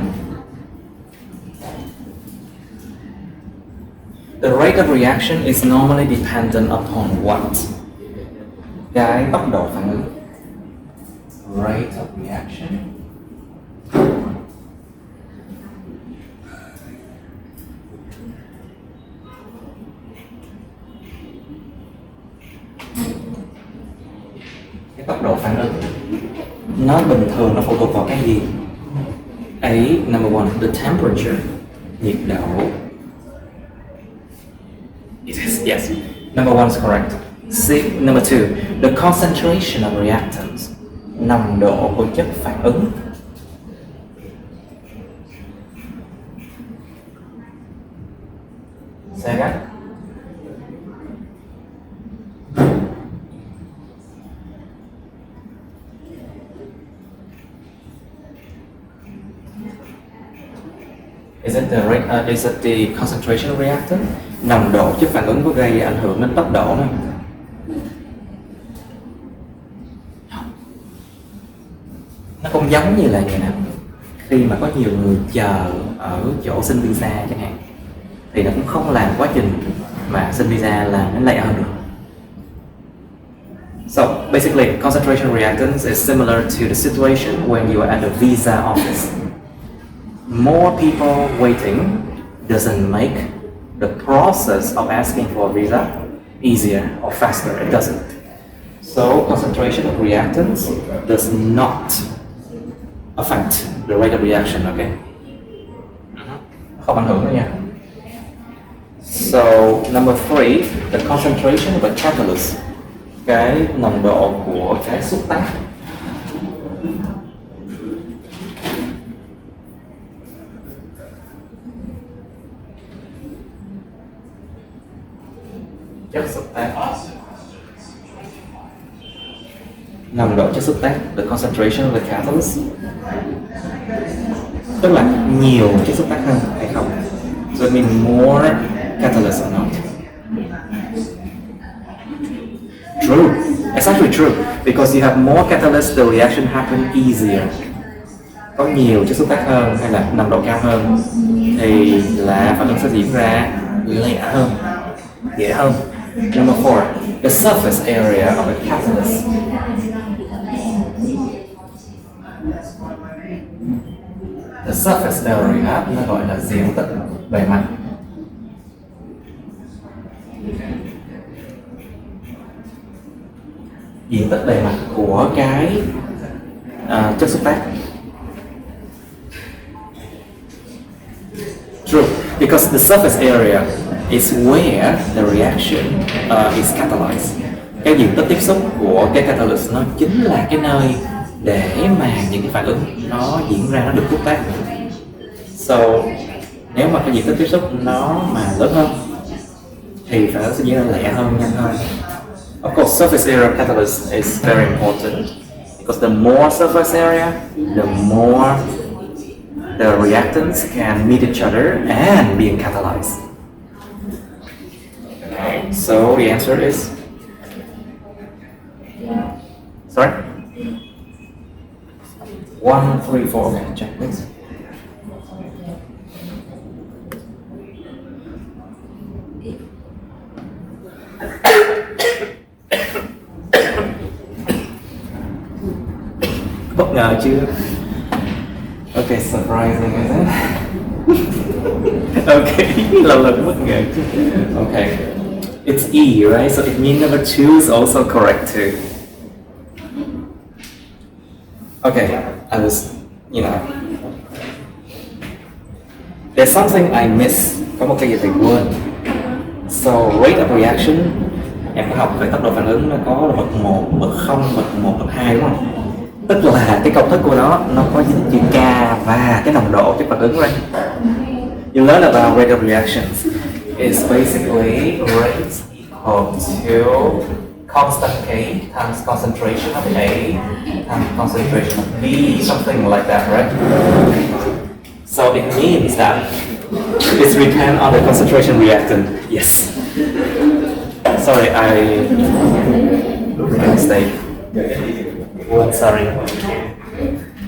The rate of reaction is normally dependent upon what? Cái tốc độ phản ứng. Rate of reaction. Cái tốc độ phản ứng nó bình thường nó phụ thuộc vào cái gì? A, number one, the temperature, nhiệt độ. It is, yes. Number one is correct. Number two, the concentration of reactants, nồng độ của chất phản ứng. Second, is it the concentration of reactant? Nồng độ chất phản ứng có gây ảnh hưởng đến tốc độ không? Nó cũng giống như là như nào? Khi mà có nhiều người chờ ở chỗ xin visa chẳng hạn, thì nó cũng không làm quá trình mà xin visa là nó lẹ hơn được. So basically, concentration reactants is similar to the situation when you are at a visa office. More people waiting doesn't make the process of asking for a visa easier or faster. It doesn't. So concentration of reactants does not affect the rate of reaction. Okay. Không ảnh hưởng nữa nha. So number three, the concentration of a catalyst. Cái nồng độ của cái xúc tác. Chất xúc tác. Nồng độ chất xúc tác, the concentration of the catalyst. Tức là nhiều chất xúc tác hơn hay không? So it means more catalyst or not? True. It's actually true because you have more catalyst, the reaction happen easier. Có nhiều chất xúc tác hơn hay là nồng độ cao hơn thì là phản ứng sẽ diễn ra lẹ hơn, dễ hơn. Number four, the surface area of a catalyst. The surface area nó gọi là diện tích bề mặt. Diện tích bề mặt của cái chất xúc tác. True, because the surface area is where the reaction is catalyzed. Cái diện tích tiếp xúc của cái catalyst nó chính là cái nơi để mà những cái phản ứng nó diễn ra, nó được thúc tác. So nếu mà cái diện tích tiếp xúc nó mà lớn hơn thì phản ứng sẽ diễn ra lẹ hơn, nhanh hơn. Of course, surface area of catalyst is very important because the more surface area, the more the reactants can meet each other and being catalyzed. Okay, so the answer is sorry? 1, 3, 4. Okay, check please. Bất ngờ chưa? Okay, surprising, is it? Okay, lần bất ngờ chứ. Okay, it's E, right? So it means number 2 is also correct too. Okay, I was, there's something I missed. Có một cái gì mình quên. So rate of reaction, em có học về tốc độ phản ứng nó có là bậc 1, bậc 0, bậc 1, bậc 2 đúng không? Tức là cái công thức của nó có dính chữ K và cái nồng độ chất phản ứng, right? You learn about rate of reactions. It's basically rate equal to constant K times concentration of A times concentration of B, something like that, right? So it means that it depends on the concentration reactant. Yes. Sorry, I made a mistake. Oh, sorry.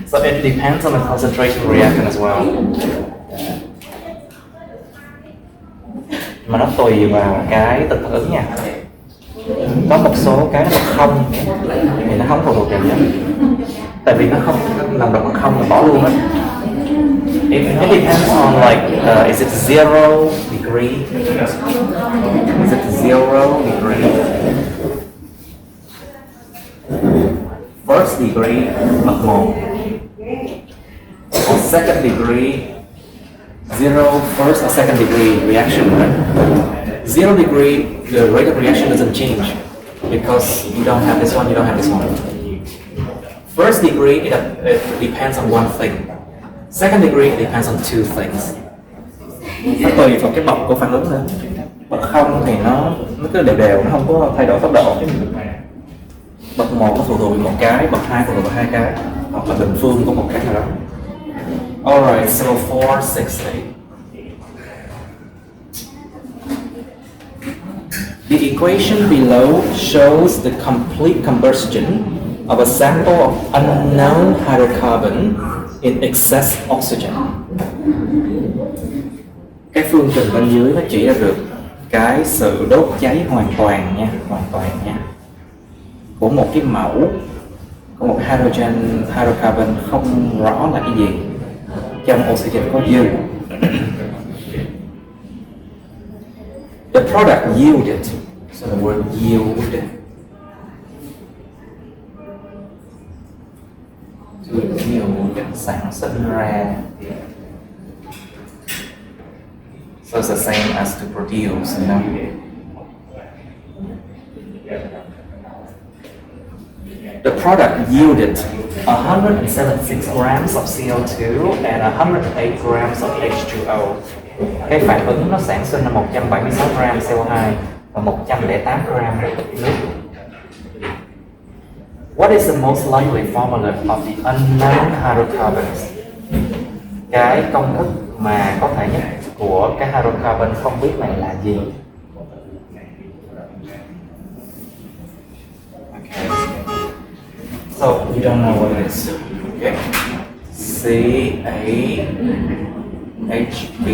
So it depends on the concentration reactant as well. Mà nó tùy vào cái tịch phản ứng nha. Có một số cái nó không thì nó không phụ thuộc vào nhé. Tại vì nó không, nồng độ bằng không là bỏ luôn á. It depends on like is it 0 degree? Is it 0 degree? First degree bậc 1 or second degree 0 first or second degree reaction, right? 0 degree the rate of reaction doesn't change because you don't have this one, you don't have this one. First degree it depends on one thing. Second degree it depends on two things. Nó tùy vào cái bậc của phản ứng nữa. Bậc 0 thì nó cứ đều, nó không có thay đổi tốc độ. Bậc 1 nó phụ thuộc vào một cái, bậc 2 phụ thuộc vào hai cái, hoặc là bình phương của một cái nào đó. Alright, so 460. The equation below shows the complete combustion of a sample of unknown hydrocarbon in excess oxygen. Cái phương trình bên dưới nó chỉ ra được cái sự đốt cháy hoàn toàn nha, của một cái mẫu của một hydrocarbon không rõ là cái gì trong oxygen có dư. The product yielded, so the word yield, to yield, sản sinh ra. So it's the same as to produce, you know. The product yielded 176 grams of CO2 and 108 grams of H2O. Cái phản ứng nó sản sinh là 176 gram CO2 và 108 gram nước. What is the most likely formula of the unknown hydrocarbons? Cái công thức mà có thể nhất của cái hydrocarbon không biết này là gì? Okay. So we don't know what it is. Okay. CaHB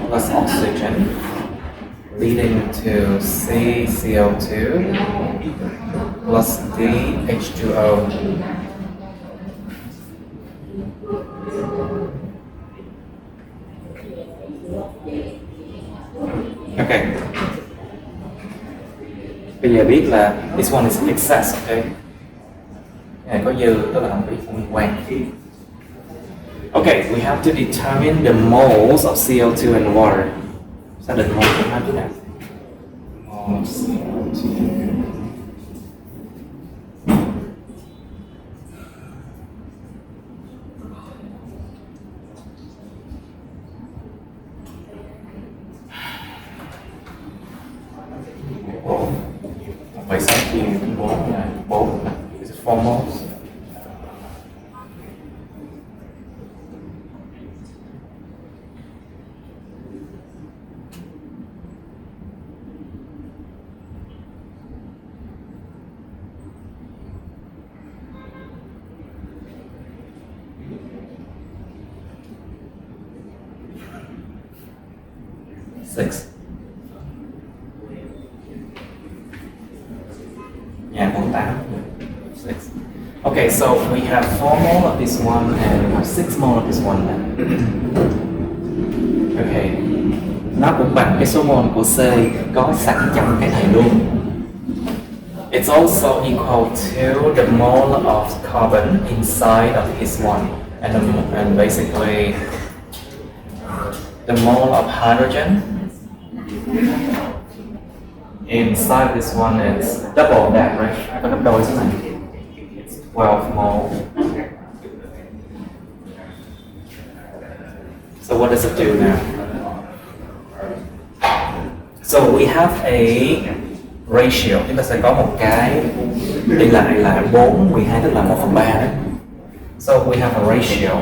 plus oxygen leading to CCO2 plus DH2O. Ok. Bây giờ biết là this one is excess, ok. Cái này có dư, tức là không liên quan. Okay, we have to determine the moles of CO2 and water. Xác định mol của hai cái nào? Moles CO2. Vậy sao chia đến 4 is it 4 moles? Six. Yeah, 48. 6. Okay, so we have 4 mole of this one and we have 6 mole of this one then. Okay. Nó cũng bằng cái số mol của C có sẵn trong cái này luôn. It's also equal to the mole of carbon inside of this one and basically the mole of hydrogen inside this one is double that, right? Có gấp đôi thế này. It's 12 mole. So what does it do now? So we have a ratio. Chúng ta sẽ có một cái tỷ lệ là 4/12, tức là 1/3 đấy. So we have a ratio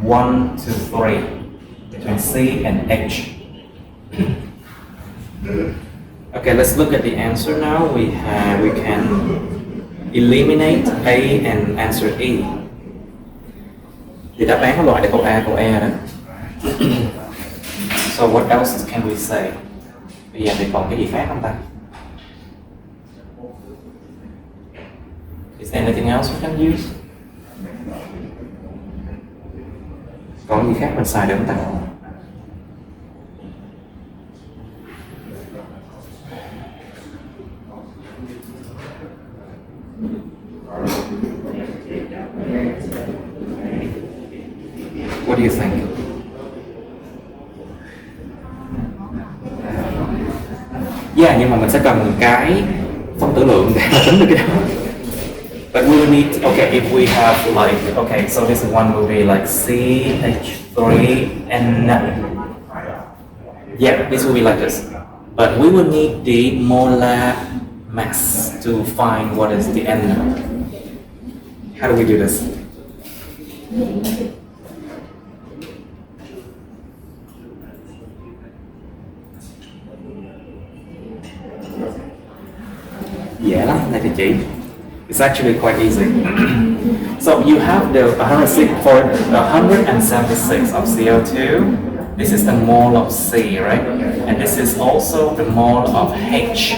1 to 3 between C and H. Okay, let's look at the answer now. We can eliminate A and answer E. Thì đáp án có loại là câu A, câu E đó. So what else can we say? Bây giờ thì còn cái gì khác không ta? Is there anything else we can use? Có gì khác mình xài được không ta? What do you think? Yeah, nhưng mà mình sẽ cần cái phân tử lượng để tính được cái đó. But we will need, okay, if we have like, okay, so this one will be like CH3N. Yeah, this will be like this. But we will need the molar mass to find what is the N. How do we do this? Dễ lắm, này thì chỉ. It's actually quite easy. So you have the 176 of CO2. This is the mole of C, right? And this is also the mole of H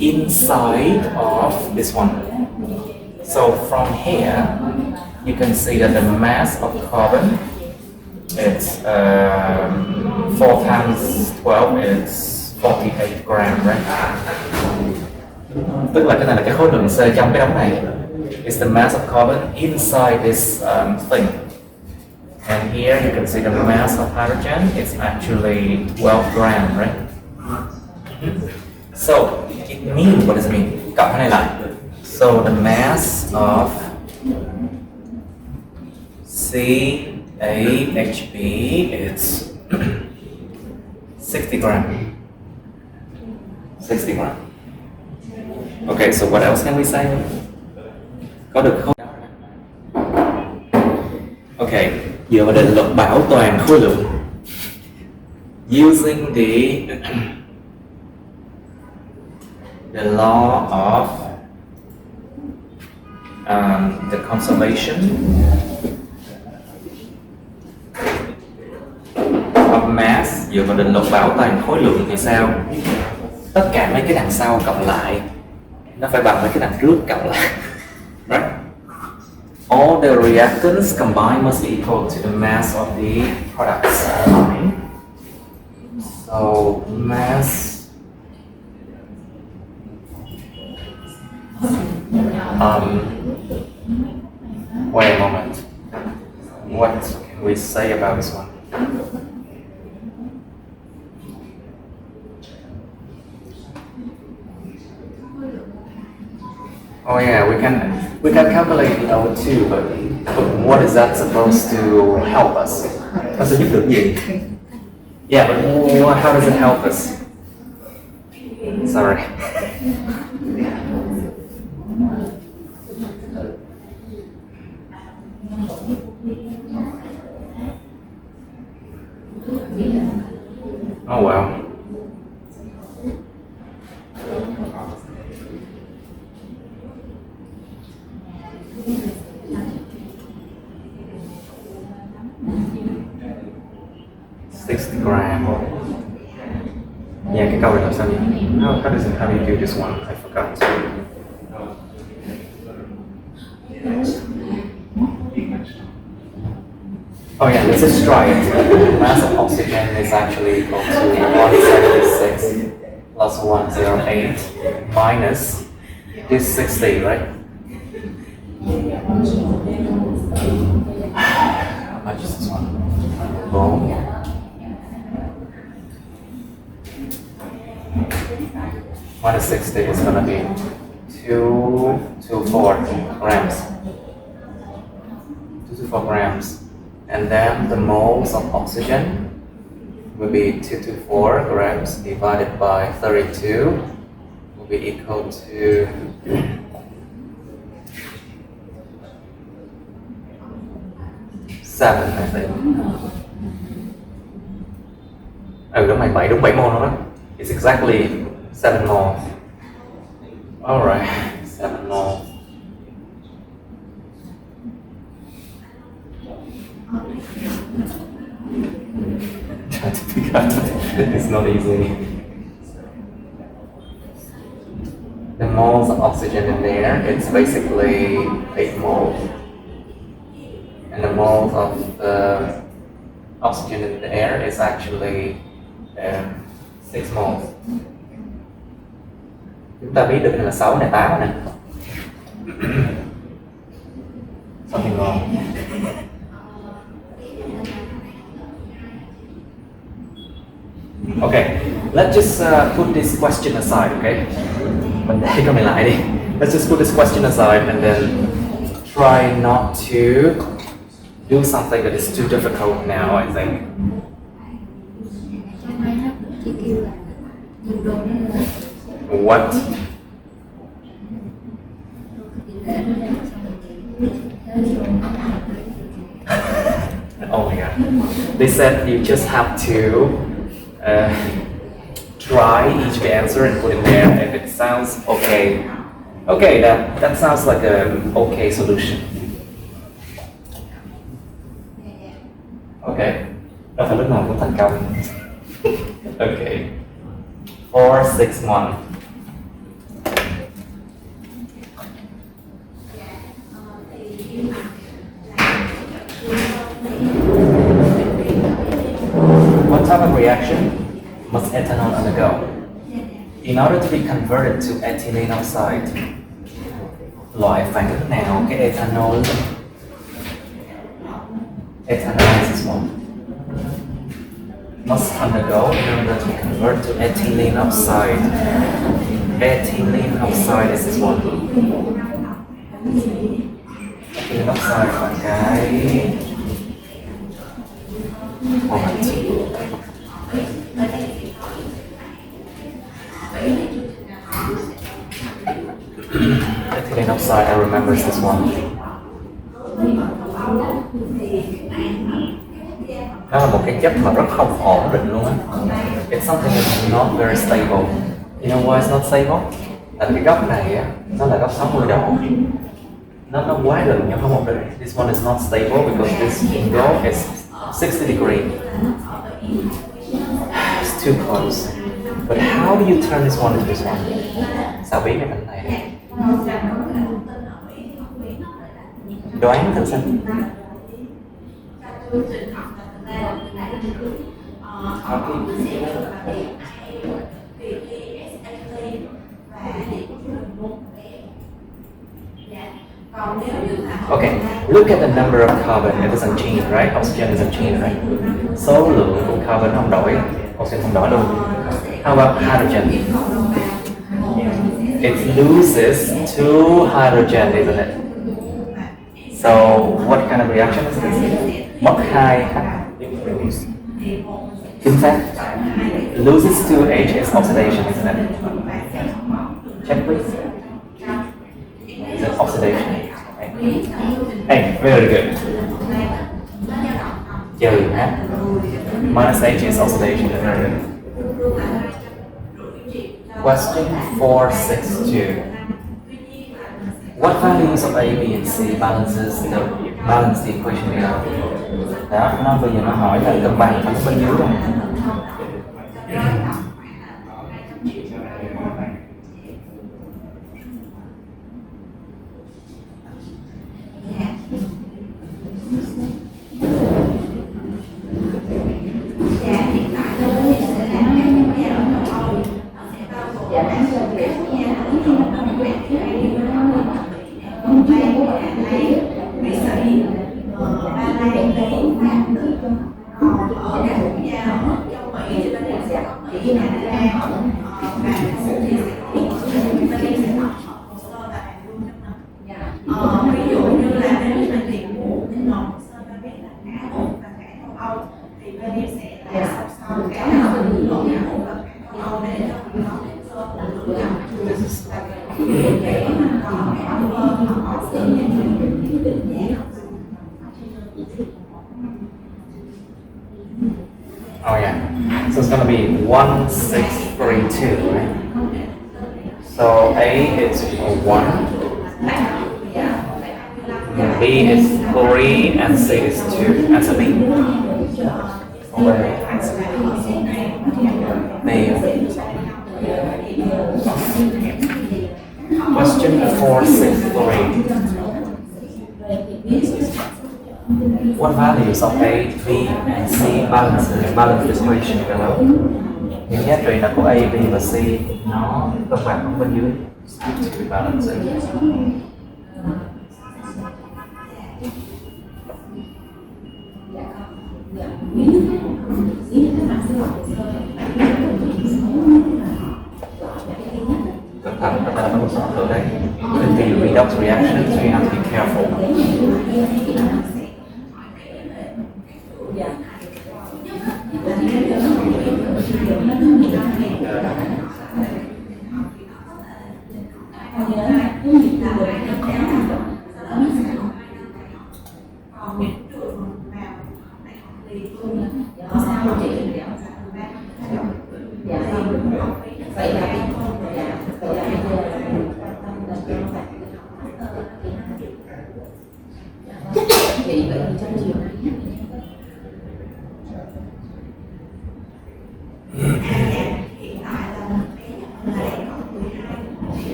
inside of this one. So from here, you can see that the mass of carbon it's 4 times 12 is 48 gram, right? Tức là cái này là cái khối lượng C trong cái đống này. It's the mass of carbon inside this thing. And here you can see the mass of hydrogen. It's actually 12 gram, right? So it means, what does it mean? Cộng cái này lại. So the mass of CaHb is 60 gram. 60 gram. Okay, so what else can we say? Có được không? Okay, dựa vào định luật bảo toàn khối lượng. Using the law of the conservation of mass, dựa vào định luật bảo toàn khối lượng thì sao? Tất cả mấy cái đằng sau cộng lại nó phải bằng với cái đằng trước cộng lại, right? all the reactants combined must be equal to the mass of the products combined. So mass wait a moment. What can we say about this one? Oh yeah, we can calculate the O2, but what is that supposed to help us? Nó sẽ giúp được gì? Yeah, but how does it help us? Sorry. Oh well. Yeah, cái câu này là sao nhỉ? How do you do this one? I forgot. Oh yeah, let's just try it. The mass of oxygen is actually equal to 176 plus 108 minus this 60, right? How much is this one? Boom. Minus 60 is gonna be 224 grams. 224 grams. And then the moles of oxygen will be 224 grams divided by 32 will be equal to 7, I think. Đúng rồi, đúng 7 mol đó. It's exactly 7 mol. Alright, 7 mol. Try to figure out it's not easy. The moles of oxygen in there, it's basically 8 moles. And the moles of the oxygen in the air is actually 6 moles. Chúng ta biết được là 6 này 8 này. Something wrong. Okay, let's just put this question aside, okay? Mình để cái này lại đi. Let's just put this question aside and then try not to do something that is too difficult now, I think. What? Oh my god. They said you just have to try each answer and put it there. If it sounds okay, that sounds like an okay solution. Okay. Đâu phải lúc nào cũng thành công. Okay. 461. What type of reaction must ethanol undergo in order to be converted to ethylene oxide? Loại phản ứng nào cái ethanol is this one must undergo in order to convert to ethylene oxide? Ethylene oxide is this one. Ethylene oxide là cái ethylene oxide, I remember this one. Nó là một cái chất mà rất không ổn định luôn á. It's something that's not very stable. You know why it's not stable? Tại cái góc này á, nó là góc 60 độ. Nó quá gần nhau không ổn định. This one is not stable because this angle is 60 degrees. It's too close. But how do you turn this one into this one? Sao biến cái hình này đi? Đoán thử xem. Okay, look at the number of carbon. It isn't change, right? Oxygen isn't change, right? Số lượng của carbon không đổi, oxygen không đổi luôn. How about hydrogen? It loses 2 hydrogen, isn't it? So what kind of reaction is this? Mất 2 H. In fact, loses 2 H is oxidation, isn't it? Check please. Is it oxidation? Hey, very good. Trừ H. Minus H is oxidation. Very good. Question 462. What values of A, B, and C balance the equation below? Đó, nó bây giờ nó hỏi là cân bằng thẳng bên dưới rồi. Ví dụ như là nếu như mình tìm muốn cái ngọn sơn ta biết là Á Âu và cả châu Âu thì bên em sẽ là song song cả ngọn Á Âu và cả châu Âu để cho mình có cái sơn là lựa chọn để mà còn cái áo họ sẽ nhận được cái định giá. Oh yeah, so it's gonna be 1632, right? So A is 1, B is 3, and C is 2. Answer B. B. Question 463. What values of A, B, and C balance this equation below? Những giá trị là của A, B và C nó cân bằng ở bên dưới. Balance. Cẩn thận, chúng ta có một số thử đây. In the redox reactions, we have to be careful.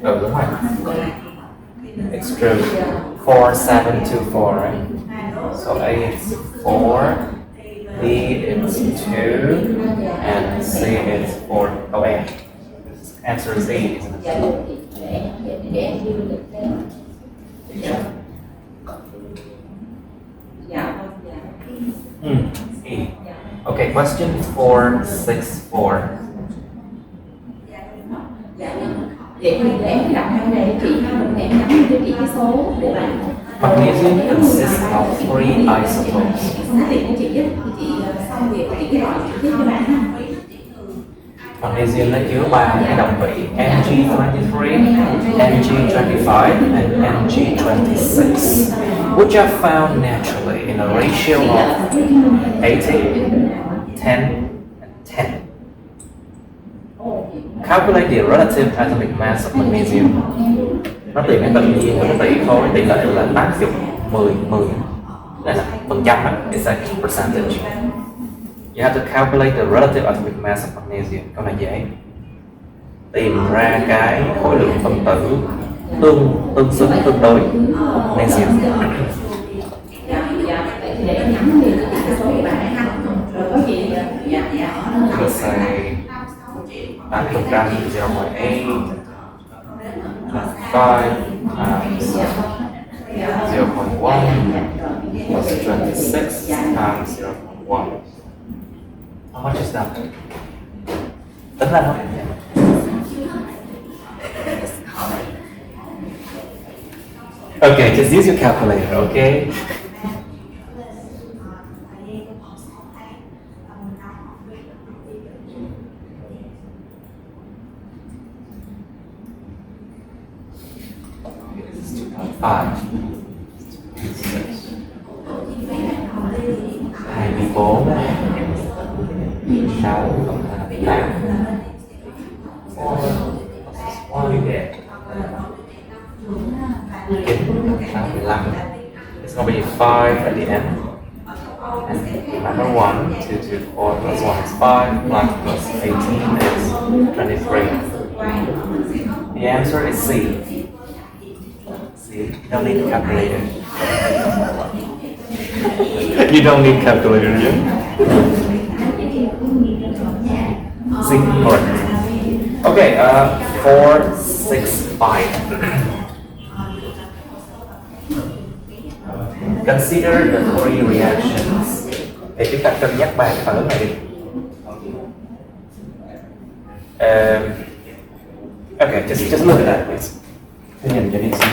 Đúng rồi. It's true. 4724, right? So A is 4, B is 2, and C is 4. Oh, A. Answer is A, isn't it? E. Okay, question 464. Vậy thì em đặt hai này chị em nhắm cho chị cái số để bạn Magnesium consists of 3 isotopes. Nói chuyện của chị giúp chị xong việc của chị cái gọi trực tiếp cho bạn ha. Magnesium nó chứa 3 cái đồng vị Mg23, Mg25 and Mg26, which are found naturally in a ratio of 80, 10, and 10. Calculate the relative atomic mass of magnesium. Nó tìm cái tự nhiên của cái tỷ khối, tỷ lệ là 80-10. Đây là phần trăm đó, it's a percentage. You have to calculate the relative atomic mass of magnesium. Câu này dễ. Tìm ra cái khối lượng phân tử tương xứng tương đối của magnesium. Let's say 8% 0.8 5 times 0.1 plus 26 times 0.1. How much is that? Tính ra không? Okay, just use your calculator, okay? This is 2.5. 24 6 cộng 8 It's going to be 5 at the end. And remember 1, 2, 2, 4 plus 1 is 5, 5 plus 18 is 23. The answer is C. C. You don't need a calculator. You don't need calculator, yeah? C, correct. Okay, 4, 6, 5. Consider the 3 reactions. Thì chúng ta cân nhắc 3 cái phản ứng này đi. Okay, just look at that, please. Cứ nhìn cho đi xem.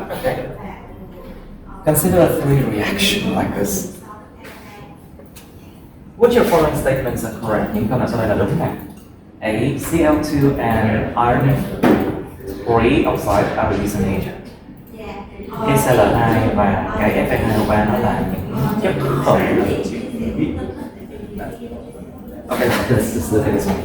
Okay. Consider a 3 reaction like this. Which of following statements are correct? Những câu nào sau đây là đúng nè. A. Cl2 and iron 3 oxide are reducing agent. KCl2 và cái Fe2O3 nó là những chất khởi. Okay, let's look at this one.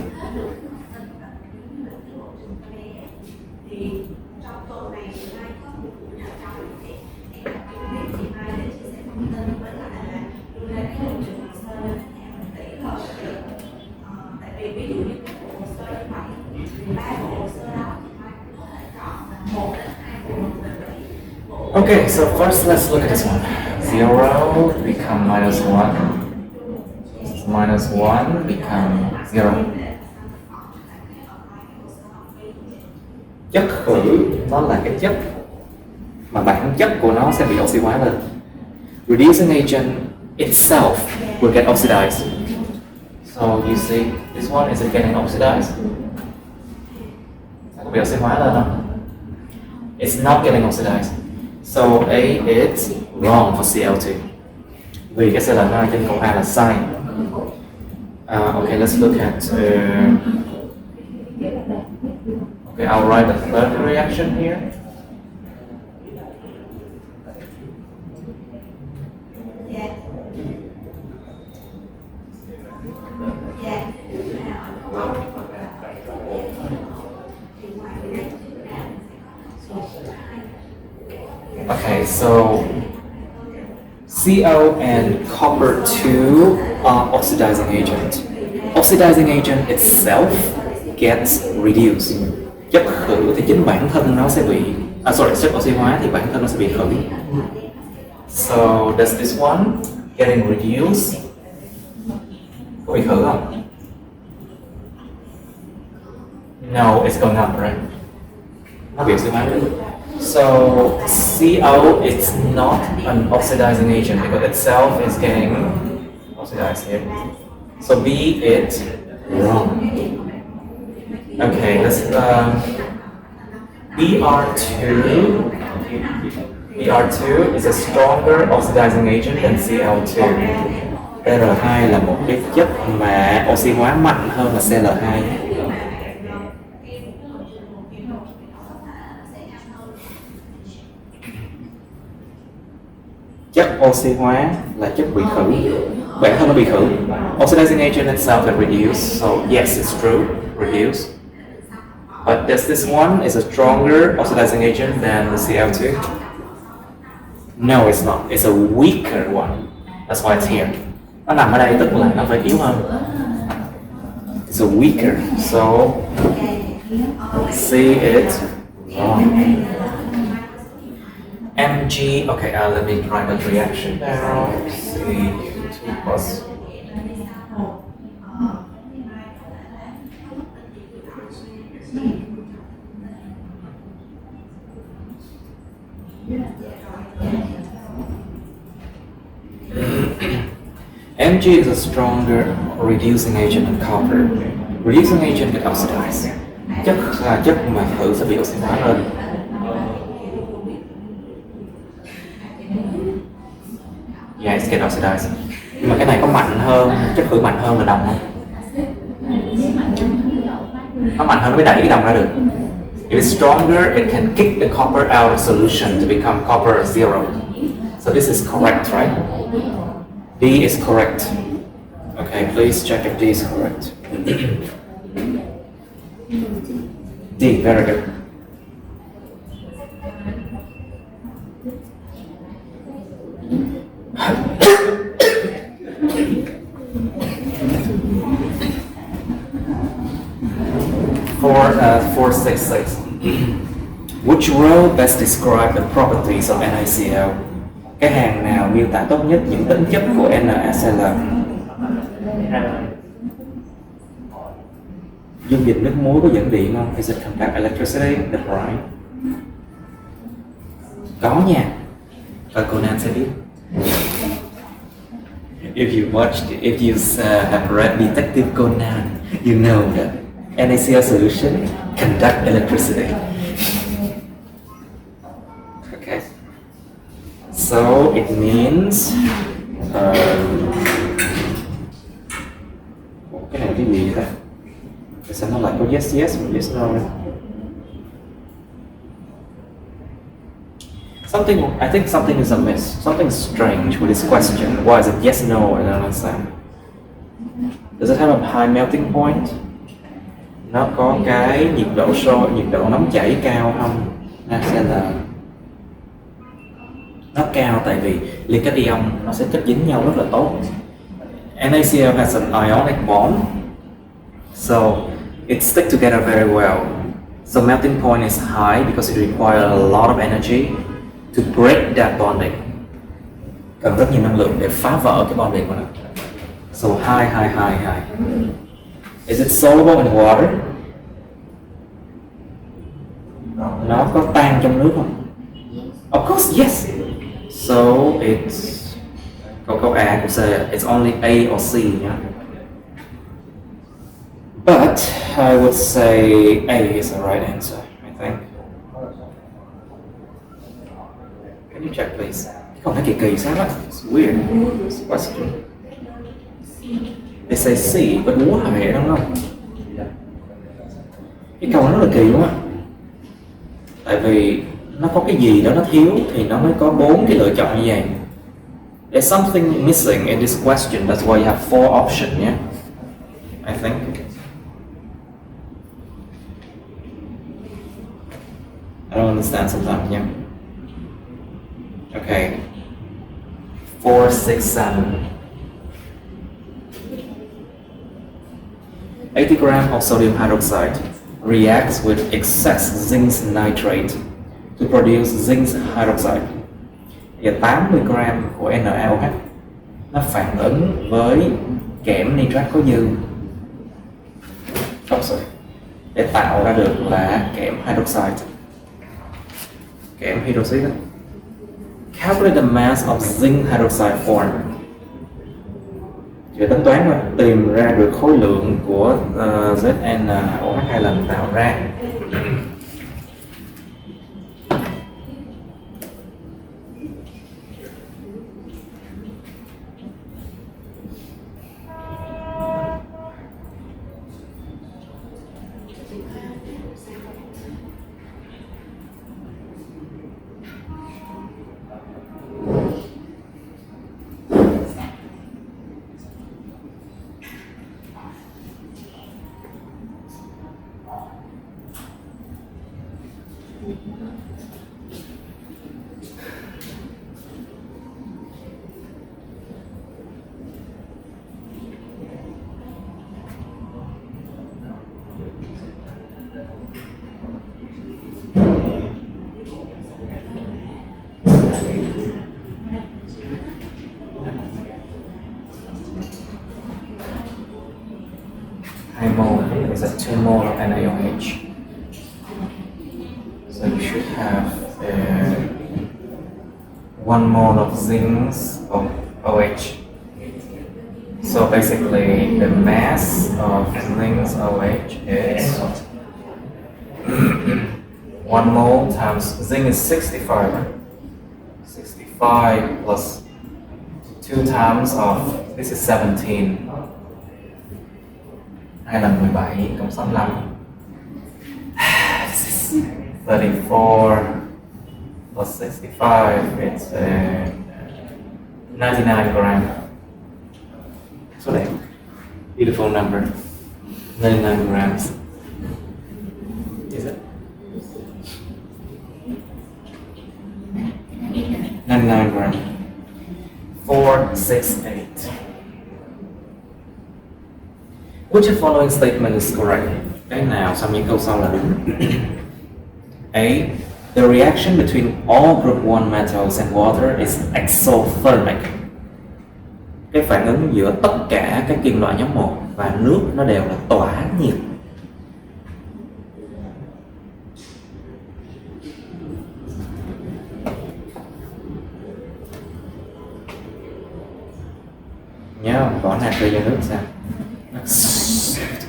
Okay, so first let's look at this one. 0 become -1. -1 become 0. Chất khử nó là cái chất mà bản chất của nó sẽ bị oxy hóa lên. Reducing agent itself will get oxidized. So you see, this one is it getting oxidized? Nó có bị oxy hóa lên không? It's not getting oxidized. So A is wrong for Cl2. Vì cái CL2 trên câu A là sai. Okay, let's look at. Okay, I'll write the third reaction here. Okay, so CO and copper-2 are oxidizing agent. Oxidizing agent itself gets reduced. Chất khử thì chính bản thân nó sẽ bị, chất oxy hóa thì bản thân nó sẽ bị khử. So does this one getting reduced? Có bị khử không? No, it's going up, right? Nó bị oxy hóa nữa. So CO is not an oxidizing agent because itself is getting oxidized here. So B is wrong. Okay, let's BR2 is a stronger oxidizing agent than Cl2. BR2 là một cái chất mà oxy hóa mạnh hơn là Cl2. Chất oxy hóa là chất bị khử, bản thân nó bị khử. Oxidizing agent itself is reduced, so yes, it's true, reduced. But does this one is a stronger oxidizing agent than the Cl2? No, it's not. It's a weaker one. That's why it's here. Nó nằm ở đây tức là nó phải yếu hơn. It's a weaker, so C is wrong. Mg, okay, let me write the reaction now. C2 plus. Mg is a stronger reducing agent than copper. Reducing agent get oxidized. Chất là chất mà khử sẽ bị oxy hóa hơn. Yeah, it's get oxidized. Nhưng mà cái này có mạnh hơn, chất khử mạnh hơn là đồng không? Nó mạnh hơn nó mới đẩy cái đồng ra được. If it's stronger, it can kick the copper out of solution to become copper zero. So this is correct, right? D is correct. Okay, please check if D is correct. D, very good. For 466. Which row best describe the properties of NaCl? Cái hàng nào miêu tả tốt nhất những tính chất của NaCl? Dung dịch nước muối có dẫn điện không? Is it conduct electricity? The brine. Có nha. Và Conan sẽ biết. If you have read Detective Conan, you know that NaCl solution conduct electricity. Okay. So it means cái này cái gì vậy ta? Tại sao nó lại có yes yes và yes no? I think something is amiss. Something strange with this question. Why is it yes no? I don't understand. Does it have a high melting point? Nó có cái nhiệt độ nóng chảy cao không? Sẽ là nó cao tại vì liên kết ion nó sẽ kết dính nhau rất là tốt. NaCl has an ionic bond, so it stick together very well. So melting point is high because it requires a lot of energy to break that bonding. Cần rất nhiều năng lượng để phá vỡ cái bonding của nó. So high. Is it soluble in water? Nó có tan trong nước không? Of course, yes. So it's câu A, câu C. It's only A or C, yeah. But I would say A is the right answer, I think. Can you check, please? Câu này kỳ sao đó? It's weird. This question. They say C, but why? I don't know. Cái câu nó rất là kỳ đúng không? Tại vì nó có cái gì đó nó thiếu thì nó mới có 4 cái lựa chọn như vậy. There's something missing in this question. That's why you have 4 options, yeah? I think. I don't understand sometimes, yeah? Okay. 467. 80 grams of sodium hydroxide reacts with excess zinc nitrate to produce zinc hydroxide. Giờ 80 gram của NaOH nó phản ứng với kẽm nitrat có dư để tạo ra được là kẽm hydroxide. Kẽm hydroxide. Calculate the mass of zinc hydroxide formed. Chỉ tính toán thôi, tìm ra được khối lượng của ZnOH hai lần tạo ra. Mole is a 2 mole of NaOH. So you should have 1 mole of zinc of OH. So basically the mass of zinc OH is 1 mole times zinc is 65, right? 65 plus 2 times of this is 17. 2 lần 17 cộng 65. This is 34 plus 65, it's 99 gram. So that beautiful number, 99 grams. Is it? 99 grams. 468. Which of the following statement is correct? Cái nào trong những câu sau là đúng? A. The reaction between all group 1 metals and water is exothermic. Cái phản ứng giữa tất cả các kim loại nhóm 1 và nước nó đều là tỏa nhiệt. Nhớ bỏ natri vô nước sao?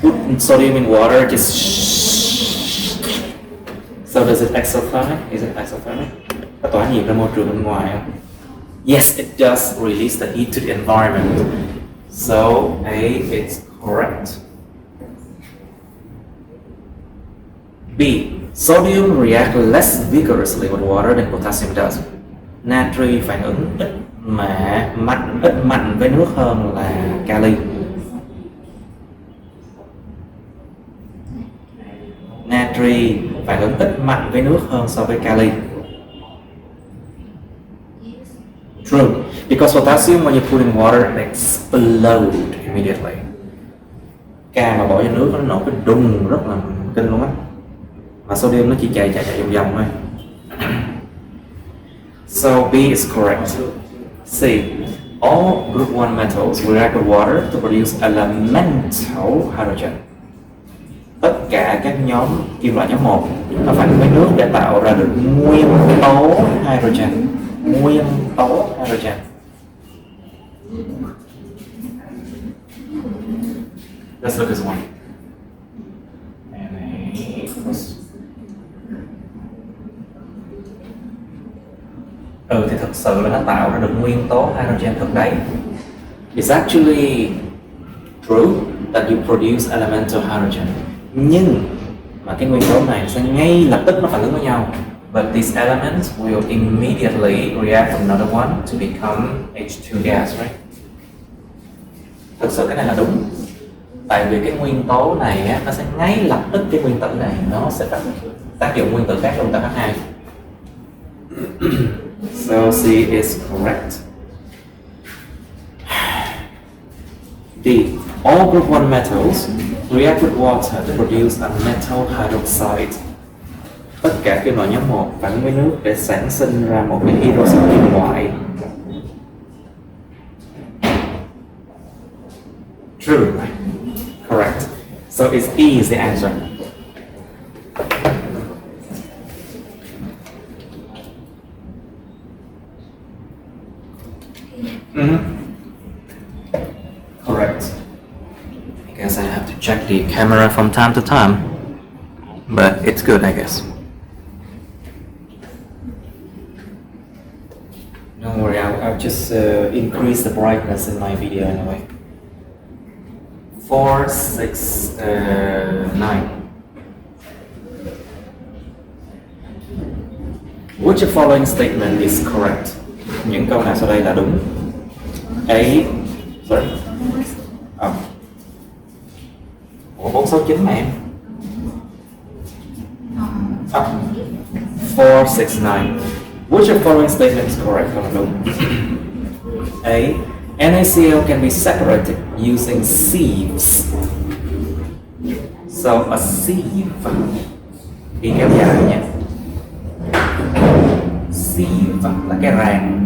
Put sodium in water, just so does it exothermic? Is it exothermic? Có tỏa nhiệt ra môi trường bên ngoài không? Yes, it does release the heat to the environment. So A is correct. B. Sodium reacts less vigorously with water than potassium does. Natri phản ứng ít mạnh với nước hơn là kali. Natri phản ứng ít mạnh với nước hơn so với kali. True, because potassium when you put in water it explode immediately. Càng mà bỏ vô nước nó nổ cái đùng rất là kinh luôn á. Mà sodium nó chỉ chạy vòng vòng thôi. So B is correct. C. All group 1 metals react with water to produce elemental hydrogen. Tất cả các nhóm kim loại nhóm 1 nó phản ứng với nước để tạo ra được nguyên tố hydrogen. Nguyên tố hydrogen. Let's look at this one. Thì thực sự là nó tạo ra được nguyên tố hydrogen thật đấy. It's actually true that you produce elemental hydrogen. Nhưng mà cái nguyên tố này sẽ ngay lập tức nó phản ứng với nhau. But these elements will immediately react with another one to become H2 gas, right? Thực sự cái này là đúng. Tại vì cái nguyên tố này á, nó sẽ ngay lập tức cái nguyên tử này nó sẽ tác dụng nguyên tử khác trong H2. So C is correct. D. All group 1 metals react with water to produce a metal hydroxide. tất cả kim loại nhóm 1 phản ứng với nước để sản sinh ra một cái hydroxit kim loại. True. Correct. So it's E is the answer. Correct. I guess I have to check the camera from time to time, but it's good, I guess. Don't worry, I'll just increase the brightness in my video anyway. 4, 6, 9. Which of the following statement is correct? Những câu nào sau đây là đúng? A. Sorry. Ủa 469 mà em. 4, 6, 9. Which of the following statement is correct? Câu nào đúng? A. NaCl can be separated using sieves. So a sieve, đi kéo dài nha. Sieve là cái rang.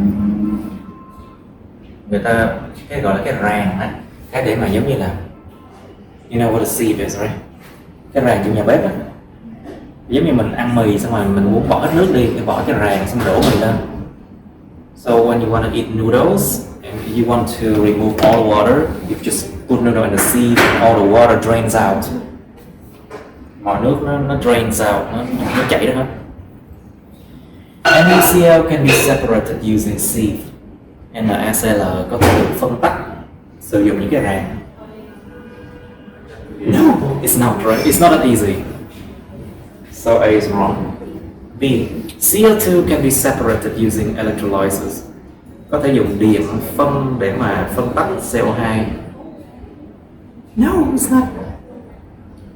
Người ta cái gọi là cái rang á, cái để mà giống như là, you know what a sieve is, right? Cái rang trong nhà bếp á, giống như mình ăn mì xong rồi mình muốn bỏ hết nước đi, thì bỏ cái rang xong đổ mì lên. So when you want to eat noodles and you want to remove all the water, you just put noodle in the sieve, all the water drains out. Mọi nước nó drains out, nó chảy ra hết. NaCl can be separated using sieve. NaCl có thể được phân tách sử dụng những cái rang. No, it's not right. It's not that easy. So A is wrong. B. CO2 can be separated using electrolysis. Có thể dùng điện phân để mà phân tách CO2. No, it's not.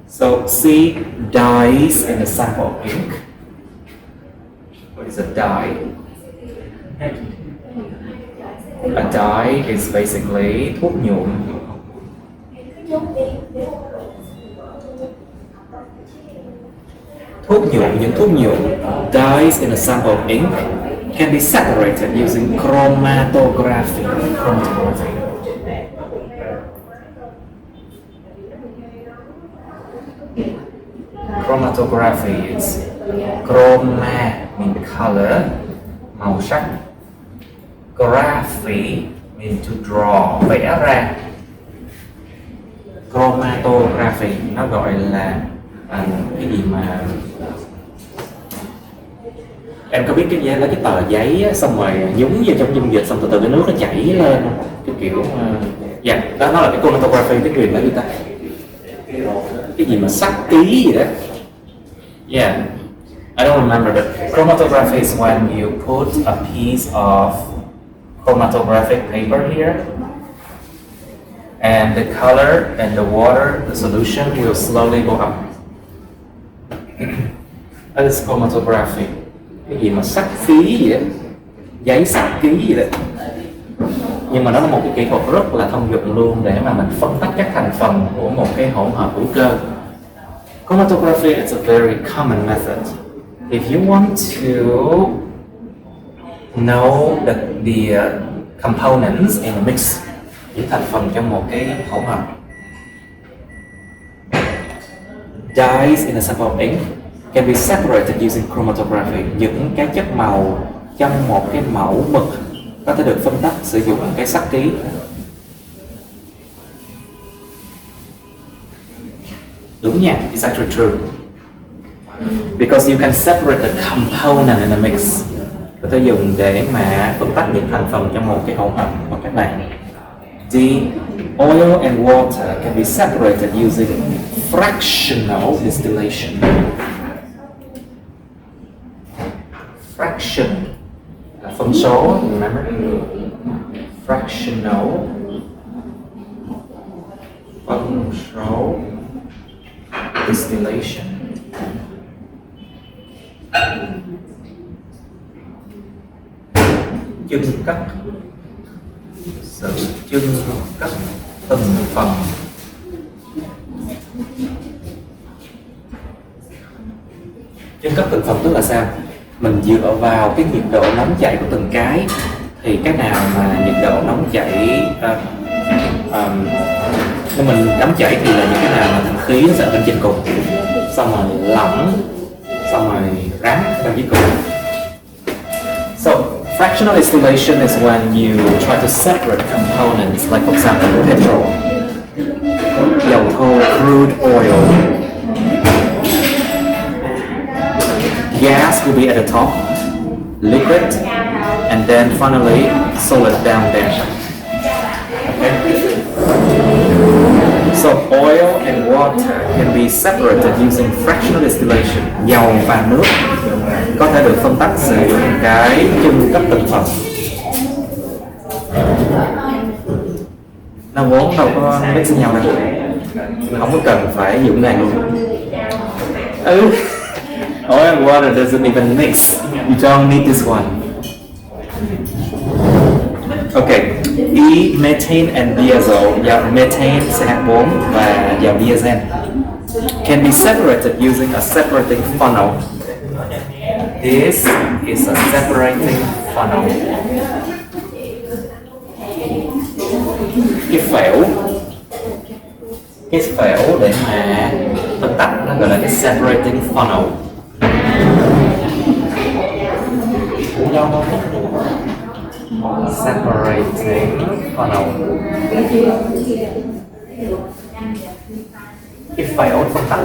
So C. Dyes in a sample of ink. What is a dye? A dye is basically thuốc nhuộm. Những thuốc nhuộm. Dyes in a sample of ink can be separated using chromatography. Chromatography is chroma means color, màu sắc. Graphy means to draw, vẽ ra. Chromatography nó gọi là cái gì mà em có biết cái lấy cái tờ giấy á, xong rồi nhúng vô trong dung dịch xong từ từ cái nước nó chảy lên cái kiểu dạ đó nó là cái chromatography. Cái truyền là gì ta, cái gì mà sắc ký gì đó. Yeah, I don't remember, but chromatography is when you put a piece of chromatographic paper here, and the color and the water, the solution will slowly go up. That is chromatography. Cái gì mà sắc ký gì đó, giấy sắc ký gì đó. Nhưng mà nó là một cái kỹ thuật rất là thông dụng luôn để mà mình phân tách các thành phần của một cái hỗn hợp hữu cơ. Chromatography is a very common method. If you want to know the components in a mix, những thành phần trong một cái hỗn hợp. Dyes in a sample of ink can be separated using chromatography. Những cái chất màu trong một cái mẫu mực có thể được phân tách sử dụng cái sắc ký. Đúng nha, it's actually true. Because you can separate the component in a mix. Có thể dùng để mà phân tách những thành phần trong một cái hỗn hợp bằng cách này. D. Oil and water can be separated using fractional distillation. Fraction là phân số, remember? Fractional phân số distillation. Chưng cất, sự chưng cất từng phần. Chân cấp thực phẩm tức là sao? Mình dựa vào cái nhiệt độ nóng chảy của từng cái, thì cái nào mà nhiệt độ nóng chảy nếu mình nóng chảy thì là những cái nào mà thành khí nó sẽ ở bên trên cùng, xong rồi lỏng, xong rồi rắn bên dưới cùng. So fractional distillation is when you try to separate components, like for example petrol, dầu thô, crude oil. Gas will be at the top, liquid, and then finally solid down there. Okay? So oil and water can be separated using fractional distillation. Dầu và nước có thể được phân tách sử dụng cái chung cấp thực phẩm. Nó vốn đâu có mix với nhau đâu, không có cần phải dùng này luôn. Oil and water doesn't even mix. You don't need this one. Okay, E, methane and diesel. Dầu methane CH4 và dầu diesel can be separated using a separating funnel. This is a separating funnel. Cái phễu để mà phân tách nó gọi là cái separating funnel. Separating funnel. Cái phễu phân tách.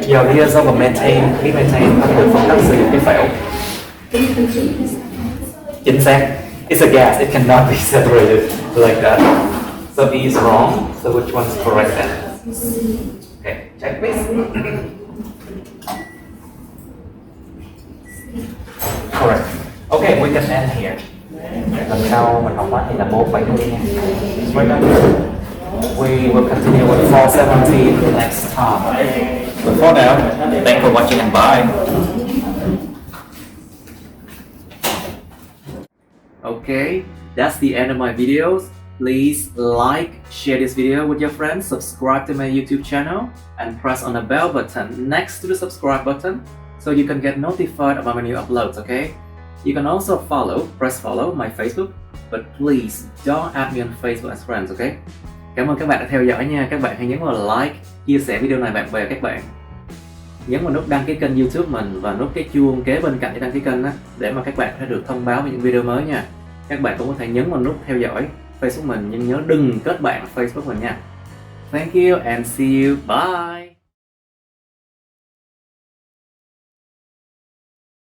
Dầu diesel và methane, khí methane nó được phân tách sử dụng cái phễu. Chính xác. It's a gas, it cannot be separated like that. So E is wrong. So which one is correct then? Okay, check please. Correct. Okay, we can end here. Lần sau mình học quá thì là 470 nha. Right now, we will continue with 417 next time. Before now, thanks for watching and bye. Okay, that's the end of my videos. Please like, share this video with your friends, subscribe to my YouTube channel, and press on the bell button next to the subscribe button so you can get notified about my new uploads, okay? You can also press follow my Facebook, but please don't add me on Facebook as friends, okay? Cảm ơn các bạn đã theo dõi nha. Các bạn hãy nhấn vào like, chia sẻ video này bạn bè các bạn. Nhấn vào nút đăng ký kênh YouTube mình và nút cái chuông kế bên cạnh để đăng ký kênh đó, để mà các bạn sẽ được thông báo về những video mới nha. Các bạn cũng có thể nhấn vào nút theo dõi Facebook mình, nhưng nhớ đừng kết bạn Facebook mình nha. Thank you and see you. Bye.